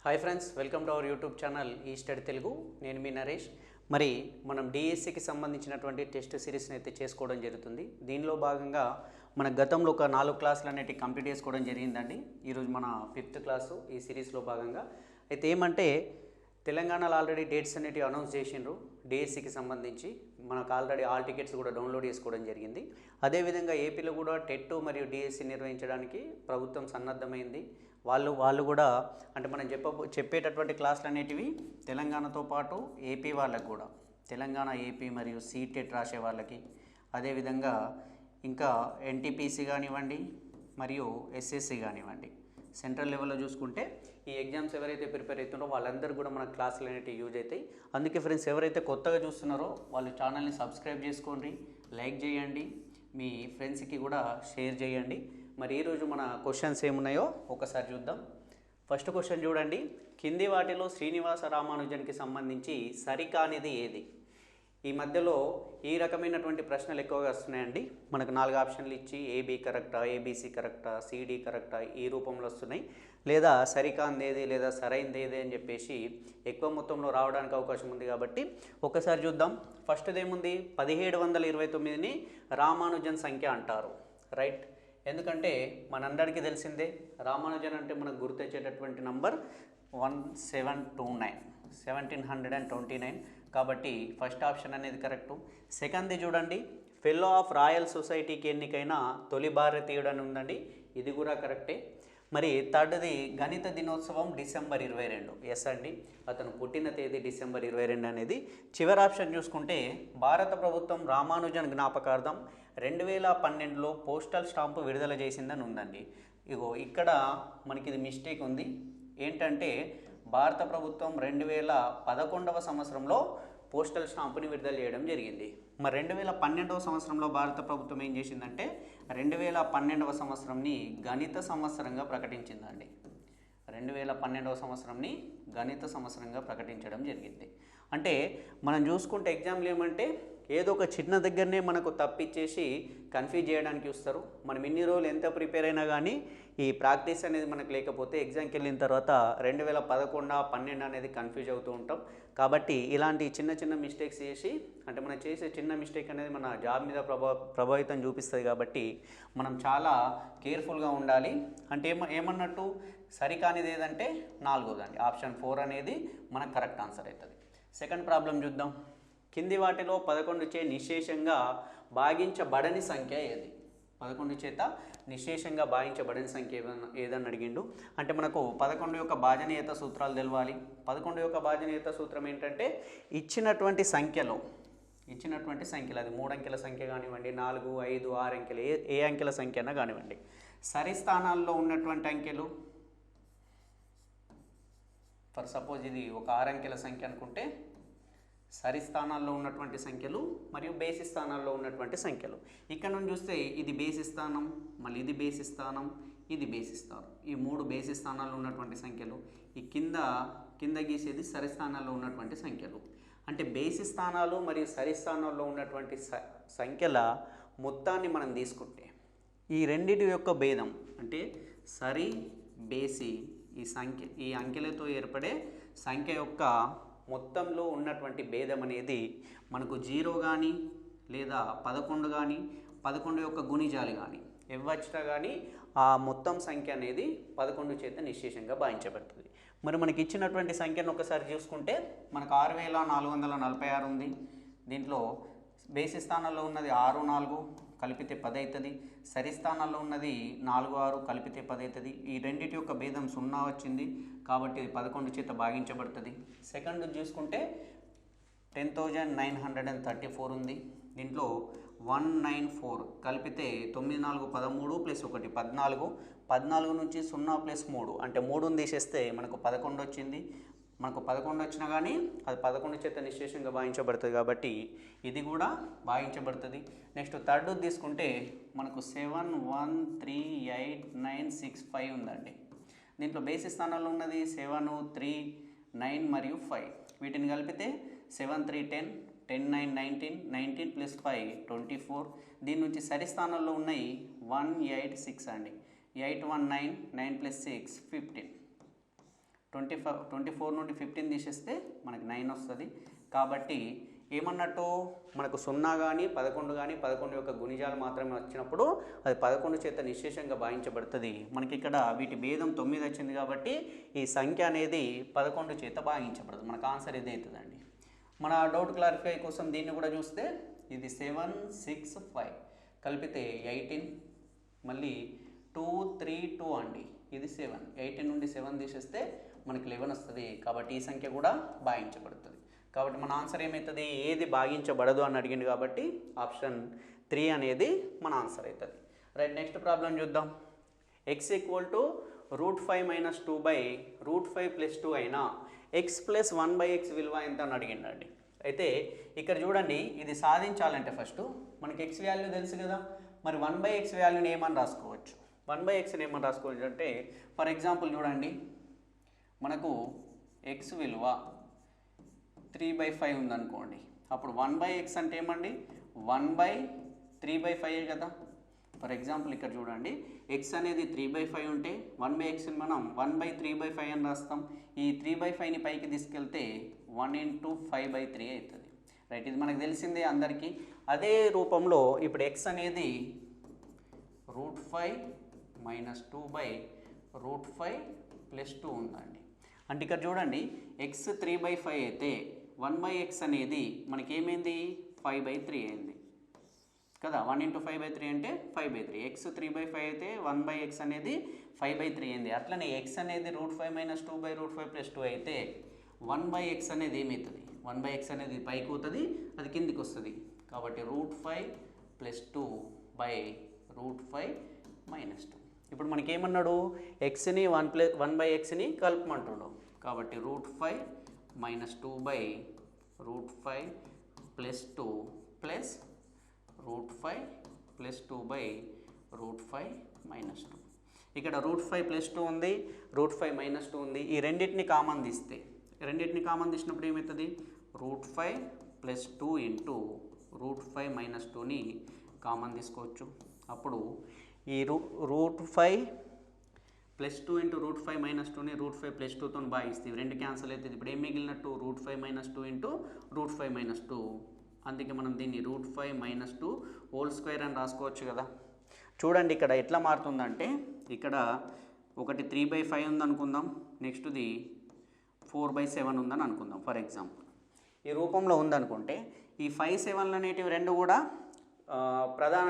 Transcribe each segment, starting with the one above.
Hi friends, welcome to our YouTube channel ఈ study Telugu. నేను మీ నరేష్. మరి మనం డిఎస్సికి సంబంధించినటువంటి టెస్ట్ సిరీస్ని అయితే చేసుకోవడం జరుగుతుంది. దీనిలో భాగంగా మన గతంలో ఒక 4 క్లాసులు అనేవి కంప్లీట్ చేసుకోవడం జరిగిందండి. ఈరోజు మన 5th క్లాసు ఈ సిరీస్లో భాగంగా. అయితే ఏమంటే తెలంగాణలో ఆల్రెడీ డేట్స్ అనేవి అనౌన్స్ చేసిండ్రు. డిఎస్సికి సంబంధించి మనకు ఆల్రెడీ ఆల్ టికెట్స్ కూడా డౌన్లోడ్ చేసుకోవడం జరిగింది. అదేవిధంగా ఏపీలో కూడా టెట్ మరియు డిఎస్సి నిర్వహించడానికి ప్రభుత్వం సన్నద్ధమైంది. వాళ్ళు కూడా అంటే మనం చెప్పేటటువంటి క్లాసులు అనేటివి తెలంగాణతో పాటు ఏపీ వాళ్ళకు కూడా, తెలంగాణ ఏపీ మరియు సీటెట్ రాసే వాళ్ళకి, అదేవిధంగా ఇంకా ఎన్టీపీసీ కానివ్వండి మరియు ఎస్ఎస్సి కానివ్వండి, సెంట్రల్ లెవెల్లో చూసుకుంటే ఈ ఎగ్జామ్స్ ఎవరైతే ప్రిపేర్ అవుతున్నారో వాళ్ళందరూ కూడా మన క్లాసులు అనేవి యూజ్ అవుతాయి. అందుకే ఫ్రెండ్స్, ఎవరైతే కొత్తగా చూస్తున్నారో వాళ్ళు ఛానల్ని సబ్స్క్రైబ్ చేసుకోండి, లైక్ చేయండి, మీ ఫ్రెండ్స్కి కూడా షేర్ చేయండి. మరి ఈరోజు మన క్వశ్చన్స్ ఏమున్నాయో ఒకసారి చూద్దాం. ఫస్ట్ క్వశ్చన్ చూడండి. కింది వాటిలో శ్రీనివాస రామానుజన్కి సంబంధించి సరికానిది ఏది? ఈ మధ్యలో ఈ రకమైనటువంటి ప్రశ్నలు ఎక్కువగా వస్తున్నాయండి. మనకు 4 ఆప్షన్లు ఇచ్చి ఏబీ కరెక్టా, ఏబీసీ కరెక్టా, సిడి కరెక్టా ఈ రూపంలో వస్తున్నాయి. లేదా సరికాంది ఏది లేదా సరైంది ఏది అని చెప్పేసి ఎక్కువ మొత్తంలో రావడానికి అవకాశం ఉంది. కాబట్టి ఒకసారి చూద్దాం. ఫస్ట్ది ఏముంది? 1729ని రామానుజన్ సంఖ్య అంటారు. రైట్. ఎందుకంటే మనందరికీ తెలిసిందే రామానుజన్ అంటే మనకు గుర్తొచ్చేటటువంటి నంబర్ 1729. కాబట్టి ఫస్ట్ ఆప్షన్ అనేది కరెక్టు. సెకండ్ది చూడండి. ఫెలో ఆఫ్ రాయల్ సొసైటీకి ఎన్నికైన తొలి భారతీయుడు అని ఉందండి. ఇది కూడా కరెక్టే. మరి థర్డ్ది గణిత దినోత్సవం డిసెంబర్ 22. ఎస్ అండి, అతను పుట్టిన తేదీ డిసెంబర్ 22 అనేది. చివరి ఆప్షన్ చూసుకుంటే భారత ప్రభుత్వం రామానుజన్ జ్ఞాపకార్థం 2012లో పోస్టల్ స్టాంపు విడుదల చేసిందని ఉందండి. ఇగో ఇక్కడ మనకి ఇది మిస్టేక్ ఉంది. ఏంటంటే భారత ప్రభుత్వం 2011వ సంవత్సరంలో పోస్టల్ స్టాంపుని విడుదల చేయడం జరిగింది. మరి 2012వ సంవత్సరంలో భారత ప్రభుత్వం ఏం చేసిందంటే 2012వ సంవత్సరంని గణిత సంవత్సరంగా ప్రకటించిందండి. 2012వ సంవత్సరంని గణిత సంవత్సరంగా ప్రకటించడం జరిగింది. అంటే మనం చూసుకుంటే ఎగ్జామ్లు ఏమంటే ఏదో ఒక చిన్న దగ్గరనే మనకు తప్పిచ్చేసి కన్ఫ్యూజ్ చేయడానికి చూస్తారు. మనం ఇన్ని రోజులు ఎంత ప్రిపేర్ అయినా కానీ ఈ ప్రాక్టీస్ అనేది మనకు లేకపోతే ఎగ్జామ్కి వెళ్ళిన తర్వాత 2011, 12 అనేది కన్ఫ్యూజ్ అవుతూ ఉంటాం. కాబట్టి ఇలాంటి చిన్న చిన్న మిస్టేక్స్ చేసి అంటే మనం చేసే చిన్న మిస్టేక్ అనేది మన జాబ్ మీద ప్రభావితం చూపిస్తుంది. కాబట్టి మనం చాలా కేర్ఫుల్గా ఉండాలి. అంటే ఏమన్నట్టు సరికానిది ఏదంటే 4వదండి, ఆప్షన్ 4 అనేది మనకు కరెక్ట్ ఆన్సర్ అవుతుంది. సెకండ్ ప్రాబ్లం చూద్దాం. కింది వాటిలో 11 చే నిశేషంగా భాగించబడని సంఖ్య ఏది? 11 చేత నిశేషంగా భాగించబడని సంఖ్య ఏదని అడిగిండు. అంటే మనకు 11 యొక్క భాజనీయత సూత్రాలు తెలవాలి. 11 యొక్క భాజనీయత సూత్రం ఏంటంటే ఇచ్చినటువంటి సంఖ్యలు అది 3 అంకెల సంఖ్య కానివ్వండి, 4, 5, 6 అంకెలు ఏ అంకెల సంఖ్య అయినా కానివ్వండి, సరి స్థానాల్లో ఉన్నటువంటి అంకెలు, ఫర్ సపోజ్ ఇది ఒక 6 అంకెల సంఖ్య అనుకుంటే సరి స్థానాల్లో ఉన్నటువంటి సంఖ్యలు మరియు బేసి స్థానాల్లో ఉన్నటువంటి సంఖ్యలు. ఇక్కడ నుంచి చూస్తే ఇది బేసి స్థానం, మళ్ళీ ఇది బేసి స్థానం, ఇది బేసి స్థానం. ఈ 3 బేసి స్థానాల్లో ఉన్నటువంటి సంఖ్యలు. ఈ కింద గీసేది సరి స్థానాల్లో ఉన్నటువంటి సంఖ్యలు. అంటే బేసి స్థానాలు మరియు సరి స్థానాల్లో ఉన్నటువంటి సంఖ్యల మొత్తాన్ని మనం తీసుకుంటే ఈ రెండిటి యొక్క భేదం అంటే సరి బేసి ఈ అంకెలతో ఏర్పడే సంఖ్య యొక్క మొత్తంలో ఉన్నటువంటి భేదం అనేది మనకు 0 కానీ లేదా 11 కానీ 11 యొక్క గుణిజాలు కానీ ఇవ్వచ్చినా కానీ ఆ మొత్తం సంఖ్య అనేది 11 చేత నిశేషంగా భావించబడుతుంది. మరి మనకి ఇచ్చినటువంటి సంఖ్యను ఒకసారి చూసుకుంటే మనకు 6446 ఉంది. దీంట్లో బేసి స్థానాల్లో ఉన్నది 6, 4 కలిపితే 10 అవుతుంది. సరి స్థానాల్లో ఉన్నది 4, 6 కలిపితే 10 అవుతుంది. ఈ రెండింటి యొక్క భేదం 0 వచ్చింది కాబట్టి 11 చేత భాగించబడుతుంది. సెకండ్ చూసుకుంటే 10,934 ఉంది. దీంట్లో 194 కలిపితే 9, 4 13 + 1 14. 14 నుంచి 0 + 3 అంటే 3ని తీసేస్తే మనకు 11 వచ్చింది. మనకు 11 వచ్చినా కానీ అది 11 చేత నిశేషంగా భావించబడుతుంది కాబట్టి ఇది కూడా భావించబడుతుంది. నెక్స్ట్ థర్డ్ తీసుకుంటే మనకు 7138965 ఉందండి. దీంట్లో బేసి స్థానంలో ఉన్నది 7, 3, 9 మరియు 5. వీటిని కలిపితే 7, 3, 10, 10, 9, 19, 19 + 5 24. దీని నుంచి సరి స్థానంలో ఉన్నాయి 1, 8, 6 అండి. 8, 1, 9, 9 + 6 15. 24 నుండి 15 తీసేస్తే మనకి 9 వస్తుంది. కాబట్టి ఏమన్నట్టు మనకు 0 కానీ 11 కానీ 11 యొక్క గుణిజాలు మాత్రమే వచ్చినప్పుడు అది 11 చేత నిశ్శేషంగా భాగించబడుతుంది. మనకి ఇక్కడ వీటి భేదం 9 వచ్చింది కాబట్టి ఈ సంఖ్య అనేది 11 చేత భాగించబడదు. మనకు ఆన్సర్ ఇదే అవుతుందండి. మన డౌట్ క్లారిఫై కోసం దీన్ని కూడా చూస్తే ఇది 7 6 5 కలిపితే 18, మళ్ళీ 2 3 2 అండి, ఇది 7. 18 నుండి 7 తీసేస్తే మనకి 11 వస్తుంది. కాబట్టి ఈ సంఖ్య కూడా భాగించబడుతుంది. కాబట్టి మన ఆన్సర్ ఏమవుతుంది, ఏది భాగించబడదు అని అడిగింది కాబట్టి ఆప్షన్ 3 అనేది మన ఆన్సర్ అవుతుంది. రైట్, నెక్స్ట్ ప్రాబ్లం చూద్దాం. x = √5 - 2/√5 + 2 అయినా x + 1/x విలువ ఎంత అని అడిగిండండి. అయితే ఇక్కడ చూడండి, ఇది సాధించాలంటే ఫస్ట్ మనకి x వాల్యూ తెలుసు కదా, మరి 1/x వాల్యూని ఏమని రాసుకోవచ్చు, 1/xని ఏమని రాసుకోవచ్చు అంటే ఫర్ ఎగ్జాంపుల్ చూడండి, మనకు x విలువ 3/5 ఉందనుకోండి, అప్పుడు 1/x అంటే ఏమండి 1/3/5 కదా. ఫర్ ఎగ్జాంపుల్ ఇక్కడ చూడండి, x అనేది 3/5 ఉంటే 1/xని మనం 1/3/5 అని రాస్తాం. ఈ 3/5ని పైకి తీసుకెళ్తే 1 × 5/3 అవుతుంది. రైట్, ఇది మనకు తెలిసిందే అందరికీ. అదే రూపంలో ఇప్పుడు x అనేది √5 - 2/√5 + 2 ఉందండి. అంటే ఇక్కడ చూడండి, x 3/5 అయితే 1/x అనేది మనకి ఏమైంది 5/3 అయింది కదా. 1 × 5/3 అంటే 5/3. x 3/5 అయితే 1/x అనేది 5/3 అయింది. అట్లనే x అనేది √5 - 2/√5 + 2 అయితే 1/x అనేది ఏమవుతుంది, 1/x అనేది పైకి పోతుంది, అది కిందికి వస్తుంది. కాబట్టి √5 + 2/√5 - 2. ఇప్పుడు మనకి ఏమన్నాడు, xని 1/xని కలుపమంటున్నాడు. కాబట్టి √5 - 2/√5 + 2 ప్లస్ √5 + 2/√5 - 2. ఇక్కడ √5 + 2 ఉంది, √5 - 2 ఉంది. ఈ రెండింటిని కామన్ తీస్తే, రెండింటిని కామన్ తీసినప్పుడు ఏమవుతుంది, √5 + 2 × √5 - 2ని కామన్ తీసుకోవచ్చు. అప్పుడు ఈ √5 + 2 × √5 - 2ని √5 + 2తో భాగిస్తే రెండు క్యాన్సిల్ అవుతుంది. ఇప్పుడు ఏం మిగిలినట్టు √5 - 2 × √5 - 2. అందుకే మనం దీన్ని √5 - 2 హోల్ స్క్వేర్ అని రాసుకోవచ్చు కదా. చూడండి ఇక్కడ ఎట్లా మారుతుందంటే, ఇక్కడ ఒకటి 3/5 ఉందనుకుందాం, నెక్స్ట్ది 4/7 ఉందని అనుకుందాం. ఫర్ ఎగ్జాంపుల్ ఈ రూపంలో ఉందనుకుంటే ఈ 5 7లు అనేటివి రెండు కూడా ప్రధాన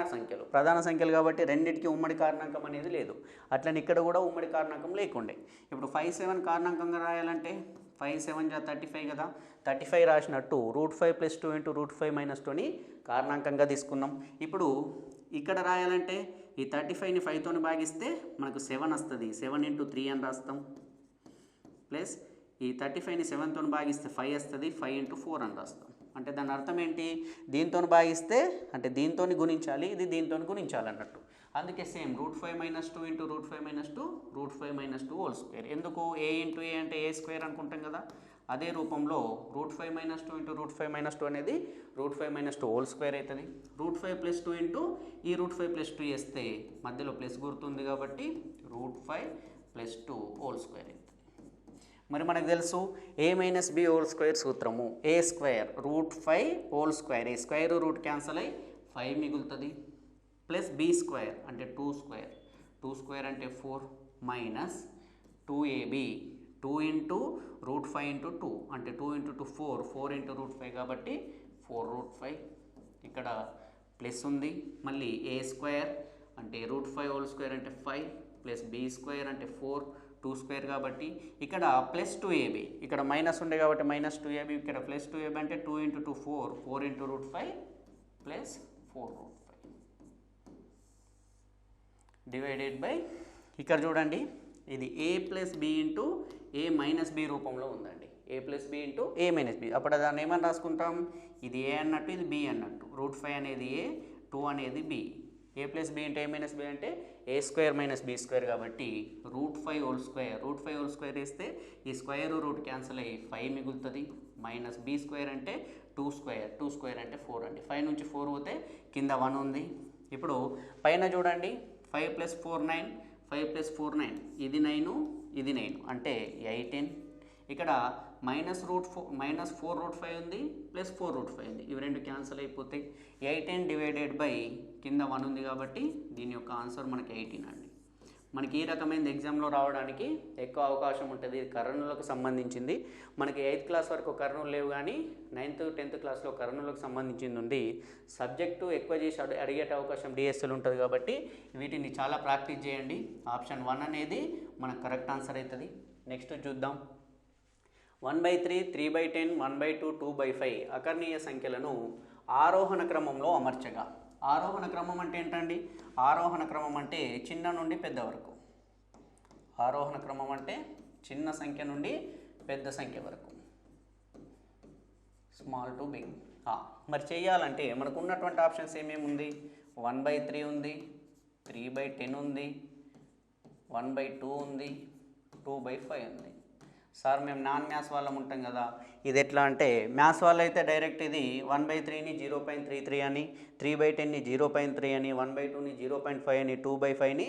సంఖ్యలు కాబట్టి రెండింటికి ఉమ్మడి కారణాంకం అనేది లేదు. అట్లని ఇక్కడ కూడా ఉమ్మడి కారణాంకం లేకుండే. ఇప్పుడు 5 7 కారణాంకంగా రాయాలంటే 5 7 × 35 కదా, 35 రాసినట్టు √5 + 2 × √5 - 2ని కారణాంకంగా తీసుకున్నాం. ఇప్పుడు ఇక్కడ రాయాలంటే ఈ 35ని 5తోని భాగిస్తే మనకు 7 వస్తుంది, 7 × 3 అని రాస్తాం. ప్లస్ ఈ 35ని 7తోని భాగిస్తే 5 వస్తుంది, 5 × 4 అని రాస్తాం. అంటే దాని అర్థం ఏంటి, దీంతో భాగిస్తే అంటే దీంతో గుణించాలి, ఇది దీంతో గుణించాలి అన్నట్టు. అందుకే సేమ్ √5 - 2 × √5 - 2 √5 - 2 హోల్ స్క్వేర్. ఎందుకు a × a అంటే a స్క్వేర్ అనుకుంటాం కదా. అదే రూపంలో √5 - 2 × √5 - 2 అనేది √5 - 2 హోల్ స్క్వేర్ అవుతుంది. √5 + 2 ఈ √5 + 2 చేస్తే మధ్యలో ప్లస్ గుర్తుంది కాబట్టి √5 + 2 హోల్ స్క్వేర్ అవుతుంది. మరి మనకు తెలుసు a - b హోల్ స్క్వేర్ సూత్రము, a square √5 whole square, A square root cancel అయ్యి 5 మిగులుతుంది, ప్లస్ b స్క్వేర్ అంటే 2 స్క్వేర్, 2 స్క్వేర్ అంటే 4 మైనస్ 2ab 2 × √5 × 2 అంటే 2 × 2 4, 4 × √5 కాబట్టి 4√5. ఇక్కడ ప్లస్ ఉంది, మళ్ళీ a స్క్వేర్ అంటే √5 హోల్ స్క్వేర్ అంటే 5 ప్లస్ b స్క్వేర్ అంటే 4, 2 స్క్వేర్ కాబట్టి ఇక్కడ ప్లస్ 2ab, ఇక్కడ మైనస్ ఉండే కాబట్టి -2ab, ఇక్కడ ప్లస్ 2ab అంటే 2 × 2 4, 4 × √5 ప్లస్ 4√5 డివైడెడ్ బై, ఇక్కడ చూడండి ఇది a + b × a - b రూపంలో ఉందండి. a + b × a - b. అప్పుడు దాన్ని ఏమని రాసుకుంటాం, ఇది a అన్నట్టు, ఇది b అన్నట్టు. √5 అనేది a, 2 అనేది b. a + b × a - b అంటే a స్క్వేర్ - b స్క్వేర్ కాబట్టి √5 హోల్ స్క్వేర్, √5 హోల్ స్క్వేర్ వేస్తే ఈ స్క్వేర్ రూట్ క్యాన్సిల్ అయ్యి 5 మిగులుతుంది, మైనస్ b స్క్వేర్ అంటే 2 స్క్వేర్, 2 స్క్వేర్ అంటే 4 అండి. 5 నుంచి 4 పోతే కింద 1 ఉంది. ఇప్పుడు పైన చూడండి 5 + 4 9, 5 + 4 9, ఇది 9, ఇది 9 అంటే 18. ఇక్కడ -4√5 ఉంది ప్లస్ 4√5 ఉంది, ఇవి రెండు క్యాన్సిల్ అయిపోతాయి. 18 డివైడెడ్ బై కింద 1 ఉంది కాబట్టి దీని యొక్క ఆన్సర్ మనకి 18 అండి. మనకి ఈ రకమైన ఎగ్జామ్లో రావడానికి ఎక్కువ అవకాశం ఉంటుంది. ఇది కర్నూలుకు సంబంధించింది. మనకి 8th క్లాస్ వరకు కర్నూలు లేవు, కానీ 9th 10th క్లాస్లో కర్నూలుకు సంబంధించింది ఉంది. సబ్జెక్టు ఎక్కువ చేసి అడిగే అవకాశం డిఎస్ఎల్ ఉంటుంది కాబట్టి వీటిని చాలా ప్రాక్టీస్ చేయండి. ఆప్షన్ 1 అనేది మనకు కరెక్ట్ ఆన్సర్ అవుతుంది. నెక్స్ట్ చూద్దాం. 1/3, 3/10, 1/2, 2/5 అకర్ణీయ సంఖ్యలను ఆరోహణ క్రమంలో అమర్చగా. ఆరోహణ క్రమం అంటే ఏంటండి? ఆరోహణ క్రమం అంటే చిన్న నుండి పెద్ద వరకు. ఆరోహణ క్రమం అంటే చిన్న సంఖ్య నుండి పెద్ద సంఖ్య వరకు, స్మాల్ టు బిగ్. మరి చేయాలంటే మనకు ఉన్నటువంటి ఆప్షన్స్ ఏమేమి ఉంది? 1/3 ఉంది, 3/10 ఉంది, 1/2 ఉంది, 2/5 ఉంది. సార్ మేము నాన్ మ్యాథ్స్ వాళ్ళం ఉంటాం కదా, ఇది ఎట్లా అంటే మ్యాథ్స్ వాళ్ళు అయితే డైరెక్ట్ ఇది 1/3ని 0.33 అని, 3/10ని 0.3 అని, 1/2ని 0.5 అని, 2/5ని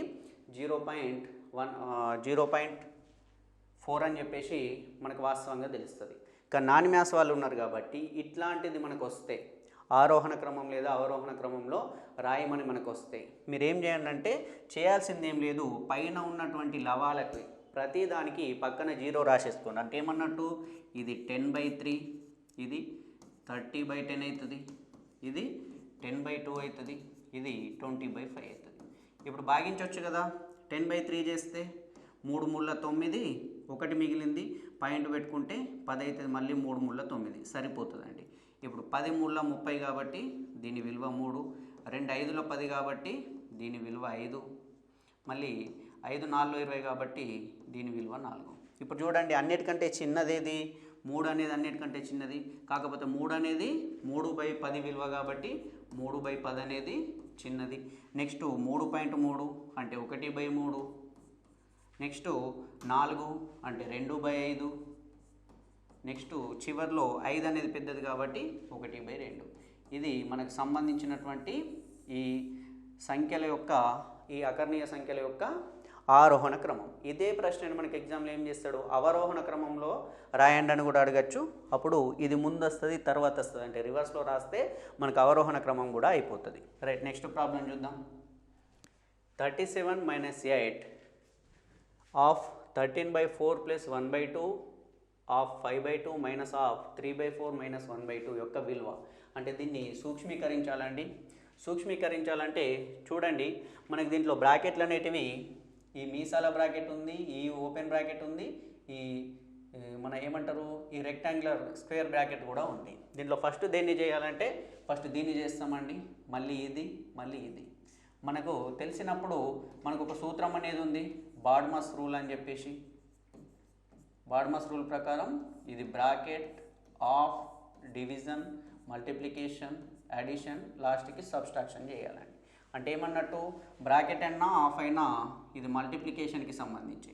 0.4 అని చెప్పేసి మనకు వాస్తవంగా తెలుస్తుంది. కానీ నాన్ మ్యాథ్స్ వాళ్ళు ఉన్నారు కాబట్టి ఇట్లాంటిది మనకు వస్తే ఆరోహణ క్రమం లేదా అవరోహణ క్రమంలో రాయమని మనకు వస్తే మీరు ఏం చేయండి అంటే చేయాల్సింది ఏం లేదు, పైన ఉన్నటువంటి లవాలకి ప్రతి దానికి పక్కన 0 రాసేసుకోండి. అంటే ఏమన్నట్టు ఇది 10/3, ఇది 30/10 అవుతుంది, ఇది 10/2 అవుతుంది, ఇది 20/5 అవుతుంది. ఇప్పుడు భాగించవచ్చు కదా. 10/3 చేస్తే 3 3 9, 1 మిగిలింది, పాయింట్ పెట్టుకుంటే 10 అవుతుంది, మళ్ళీ 3 3 9 సరిపోతుందండి. ఇప్పుడు 10 3 30 కాబట్టి దీని విలువ 3, 2 5 10 కాబట్టి దీని విలువ 5, మళ్ళీ 5 4 20 కాబట్టి దీని విలువ 4. ఇప్పుడు చూడండి అన్నిటికంటే చిన్నదేది 3 అనేది అన్నిటికంటే చిన్నది. కాకపోతే 3 అనేది 3/10 విలువ కాబట్టి 3/10 అనేది చిన్నది. నెక్స్ట్ 3.3 అంటే 1/3. నెక్స్ట్ 4 అంటే 2/5. నెక్స్ట్ చివర్లో 5 అనేది పెద్దది కాబట్టి 1/2. ఇది మనకు సంబంధించినటువంటి ఈ సంఖ్యల యొక్క ఈ అకర్ణీయ సంఖ్యల యొక్క ఆరోహణ క్రమం. ఇదే ప్రశ్నను మనకి ఎగ్జామ్లో ఏం చేస్తాడు, అవరోహణ క్రమంలో రాయండి అని కూడా అడగచ్చు. అప్పుడు ఇది ముందు వస్తుంది తర్వాత వస్తుంది, అంటే రివర్స్లో రాస్తే మనకు అవరోహణ క్రమం కూడా అయిపోతుంది. రైట్, నెక్స్ట్ ప్రాబ్లం చూద్దాం. 37 - 8 ఆఫ్ 13/4 + 1/2 ఆఫ్ 5/2 మైనస్ ఆఫ్ 3/4 - 1/2 యొక్క విలువ. అంటే దీన్ని సూక్ష్మీకరించాలండి. సూక్ష్మీకరించాలంటే చూడండి మనకి దీంట్లో బ్రాకెట్లు అనేటివి ఈ మీసాల బ్రాకెట్ ఉంది, ఈ ఓపెన్ బ్రాకెట్ ఉంది, ఈ మన ఏమంటారు ఈ రెక్టాంగులర్ స్క్వేర్ బ్రాకెట్ కూడా ఉంది. దీంట్లో ఫస్ట్ దేన్ని చేయాలంటే ఫస్ట్ దీన్ని చేస్తామండి, మళ్ళీ ఇది, మళ్ళీ ఇది. మనకు తెలిసినప్పుడు మనకు ఒక సూత్రం అనేది ఉంది, బాడ్మస్ రూల్ అని చెప్పేసి. బాడ్మస్ రూల్ ప్రకారం ఇది bracket of division, multiplication, addition, లాస్ట్కి సబ్స్ట్రాక్షన్ చేయాలండి. అంటే ఏమన్నట్టు బ్రాకెట్ అయినా ఆఫ్ అయినా ఇది మల్టిప్లికేషన్కి సంబంధించి,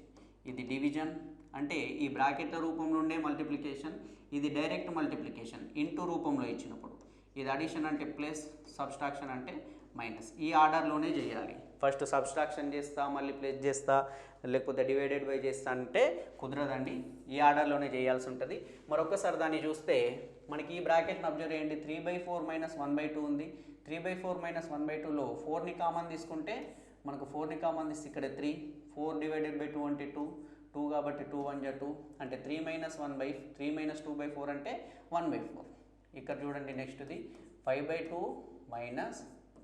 ఇది డివిజన్ అంటే ఈ బ్రాకెట్ల రూపంలో ఉండే మల్టిప్లికేషన్, ఇది డైరెక్ట్ మల్టిప్లికేషన్ ఇంటూ రూపంలో ఇచ్చినప్పుడు, ఇది అడిషన్ అంటే ప్లస్, సబ్స్ట్రాక్షన్ అంటే మైనస్. ఈ ఆర్డర్లోనే చేయాలి. ఫస్ట్ సబ్స్ట్రాక్షన్ చేస్తా, మళ్ళీ ప్లస్ చేస్తా, లేకపోతే డివైడెడ్ బై చేస్తా అంటే కుదరదండి. ఈ ఆర్డర్లోనే చేయాల్సి ఉంటుంది. మరొకసారి దాన్ని చూస్తే మనకి ఈ బ్రాకెట్ని అబ్జర్వ్ చేయండి. 3/4 - 1/2 ఉంది. 3/4 - 1/2లో 4ని కామన్ తీసుకుంటే మనకు 4ని కామన్ తీస్తే ఇక్కడ 3, 4 డివైడెడ్ బై 2 అంటే 2, 2 కాబట్టి 2 1 = 2 అంటే 3 - 2/4 అంటే 1/4. ఇక్కడ చూడండి నెక్స్ట్ది 5/2 -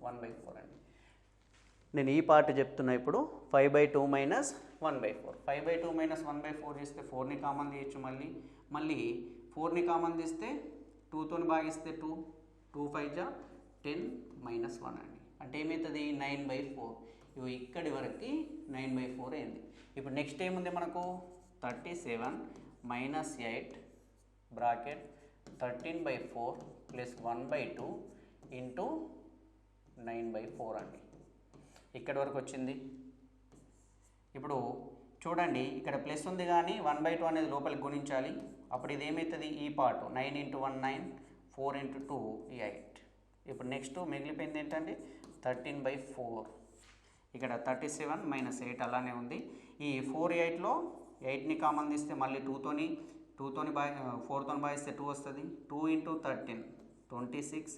1/4 అండి. నేను ఈ పార్ట్ చెప్తున్నా ఇప్పుడు. 5/2 - 1/4. 5/2 - 1/4 చేస్తే 4ని కామన్ తీయచ్చు. మళ్ళీ 4ని కామన్ తీస్తే 2తో భాగిస్తే 2, 2 5 10 - 1 అండి. అంటే ఏమవుతుంది 9/4. ఇవి ఇక్కడి వరకు 9/4 అయింది. ఇప్పుడు నెక్స్ట్ ఏముంది మనకు 37 - 8 బ్రాకెట్ 13/4 + 1/2 ఇంటూ 9/4 అండి. ఇక్కడి వరకు వచ్చింది. ఇప్పుడు చూడండి ఇక్కడ ప్లస్ ఉంది కానీ 1/2 అనేది లోపలికి గుణించాలి. అప్పుడు ఇది ఏమవుతుంది ఈ పార్ట్ 9 × 1 9, 4 × 2 8. ఇప్పుడు నెక్స్ట్ మిగిలిపోయింది ఏంటంటే 13/4. ఇక్కడ 37 - 8 అలానే ఉంది. ఈ 4 8లో 8ని కామన్ తీస్తే మళ్ళీ 2తోని 4తోని భాగిస్తే 2 వస్తుంది. 2 × 13 26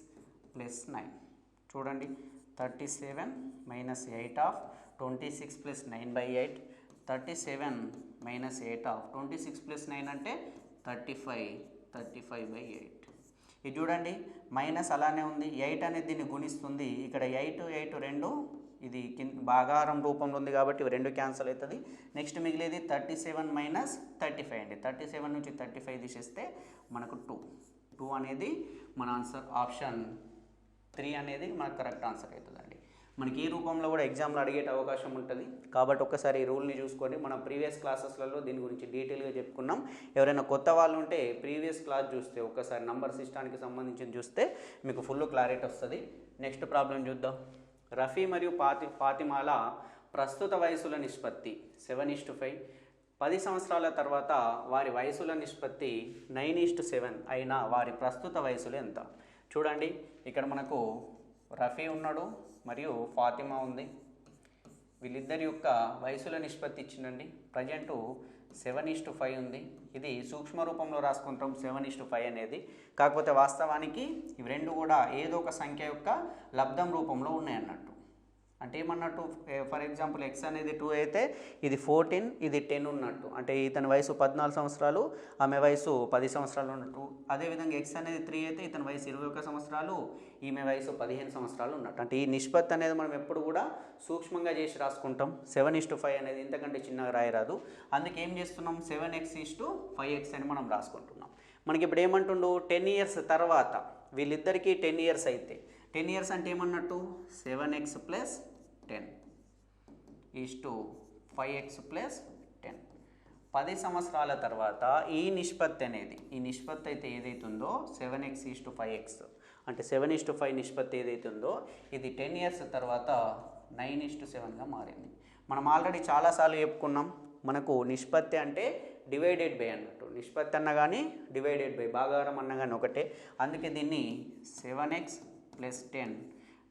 + 9 చూడండి 37 - 8 ఆఫ్ 26 + 9/8 37 - 8 ఆఫ్ 26 + 9 అంటే 35/8. ఇది చూడండి మైనస్ అలానే ఉంది, 8 అనేది దీన్ని గుణిస్తుంది. ఇక్కడ 8 8 రెండు ఇది భాగాహారం రూపంలో ఉంది కాబట్టి రెండు క్యాన్సిల్ అవుతుంది. నెక్స్ట్ మిగిలేది 37 - 35 అండి. 37 నుంచి 35 తీసేస్తే మనకు 2 అనేది మన ఆన్సర్. ఆప్షన్ 3 అనేది మనకు కరెక్ట్ ఆన్సర్ అవుతుందండి. మనకి ఈ రూపంలో కూడా ఎగ్జామ్లో అడిగే అవకాశం ఉంటుంది కాబట్టి ఒక్కసారి ఈ రూల్ని చూసుకొని మనం ప్రీవియస్ క్లాసెస్లలో దీని గురించి డీటెయిల్గా చెప్పుకున్నాం. ఎవరైనా కొత్త వాళ్ళు ఉంటే ప్రీవియస్ క్లాస్ చూస్తే ఒక్కసారి నంబర్ సిస్టానికి సంబంధించి చూస్తే మీకు ఫుల్ క్లారిటీ వస్తుంది. నెక్స్ట్ ప్రాబ్లం చూద్దాం. రఫీ మరియు ఫాతిమాల ప్రస్తుత వయసుల నిష్పత్తి 7:5. 10 సంవత్సరాల తర్వాత వారి వయసుల నిష్పత్తి 9:7 అయినా వారి ప్రస్తుత వయసులు ఎంత? చూడండి ఇక్కడ మనకు రఫీ ఉన్నాడు మరియు ఫాతిమా ఉంది. వీళ్ళిద్దరి యొక్క వయసుల నిష్పత్తి ఇచ్చిందండి. ప్రజెంటు 7:5 ఉంది. ఇది సూక్ష్మ రూపంలో రాసుకుంటాం 7:5 అనేది. కాకపోతే వాస్తవానికి ఇవి రెండు కూడా ఏదో ఒక సంఖ్య యొక్క లబ్ధం రూపంలో ఉన్నాయన్నట్టు. అంటే ఏమన్నట్టు, ఫర్ ఎగ్జాంపుల్ ఎక్స్ అనేది 2 అయితే ఇది 14 ఇది 10 ఉన్నట్టు. అంటే ఇతని వయసు 14 సంవత్సరాలు ఆమె వయసు 10 సంవత్సరాలు ఉన్నట్టు. అదేవిధంగా ఎక్స్ అనేది 3 అయితే ఇతని వయసు 21 సంవత్సరాలు ఈమె వయసు 15 సంవత్సరాలు ఉన్నట్టు. అంటే ఈ నిష్పత్తి అనేది మనం ఎప్పుడు కూడా సూక్ష్మంగా చేసి రాసుకుంటాం. 7:5 అనేది ఇంతకంటే చిన్నగా రాయరాదు. అందుకే ఏం చేస్తున్నాం 7x:5x అని మనం రాసుకుంటున్నాం. మనకి ఇప్పుడు ఏమంటుండు 10 ఇయర్స్ తర్వాత వీళ్ళిద్దరికీ 10 ఇయర్స్ అయితే 10 ఇయర్స్ అంటే ఏమన్నట్టు 7x + 10 5x + 10. 10 సంవత్సరాల తర్వాత ఈ నిష్పత్తి అయితే ఏదైతుందో 7x:5x అంటే 7:5 నిష్పత్తి ఏదైతుందో ఇది 10 ఇయర్స్ తర్వాత 9:7గా మారింది. మనం ఆల్రెడీ చాలాసార్లు చెప్పుకున్నాం మనకు నిష్పత్తి అంటే డివైడెడ్ బై అన్నట్టు. నిష్పత్తి అన్న కానీ డివైడెడ్ బై భాగాహారం అన్న కానీ ఒకటే. అందుకే దీన్ని 7x + 10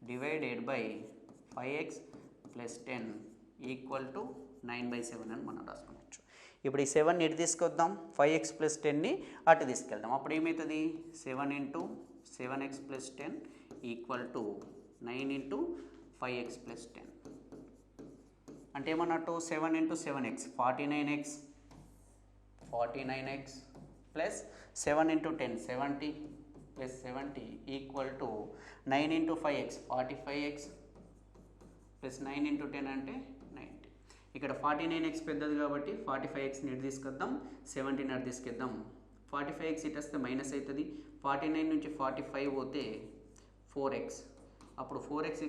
డివైడెడ్ బై 5x + 10 = 9/7 అని మనం రాసుకోవచ్చు. ఇప్పుడు ఈ 7ని ఇటు తీసుకొద్దాం, 5x + 10ని అటు తీసుకెళ్దాం. అప్పుడు ఏమవుతుంది 7 × 7x + 10 = 9 × 5x + 10. అంటే ఏమన్నట్టు 7 × 7x 49x + 7 × 10 70 + 70 = 9 × 5x 45x + 9 × 10 అంటే 90. ఇక్కడ 49x పెద్దది కాబట్టి 45xని ఇటు తీసుకొద్దాం, 70ని అటు తీసుకెద్దాం. 45x ఇటు వస్తే మైనస్ అవుతుంది. 49 నుంచి 45 పోతే 4x. అప్పుడు 4x =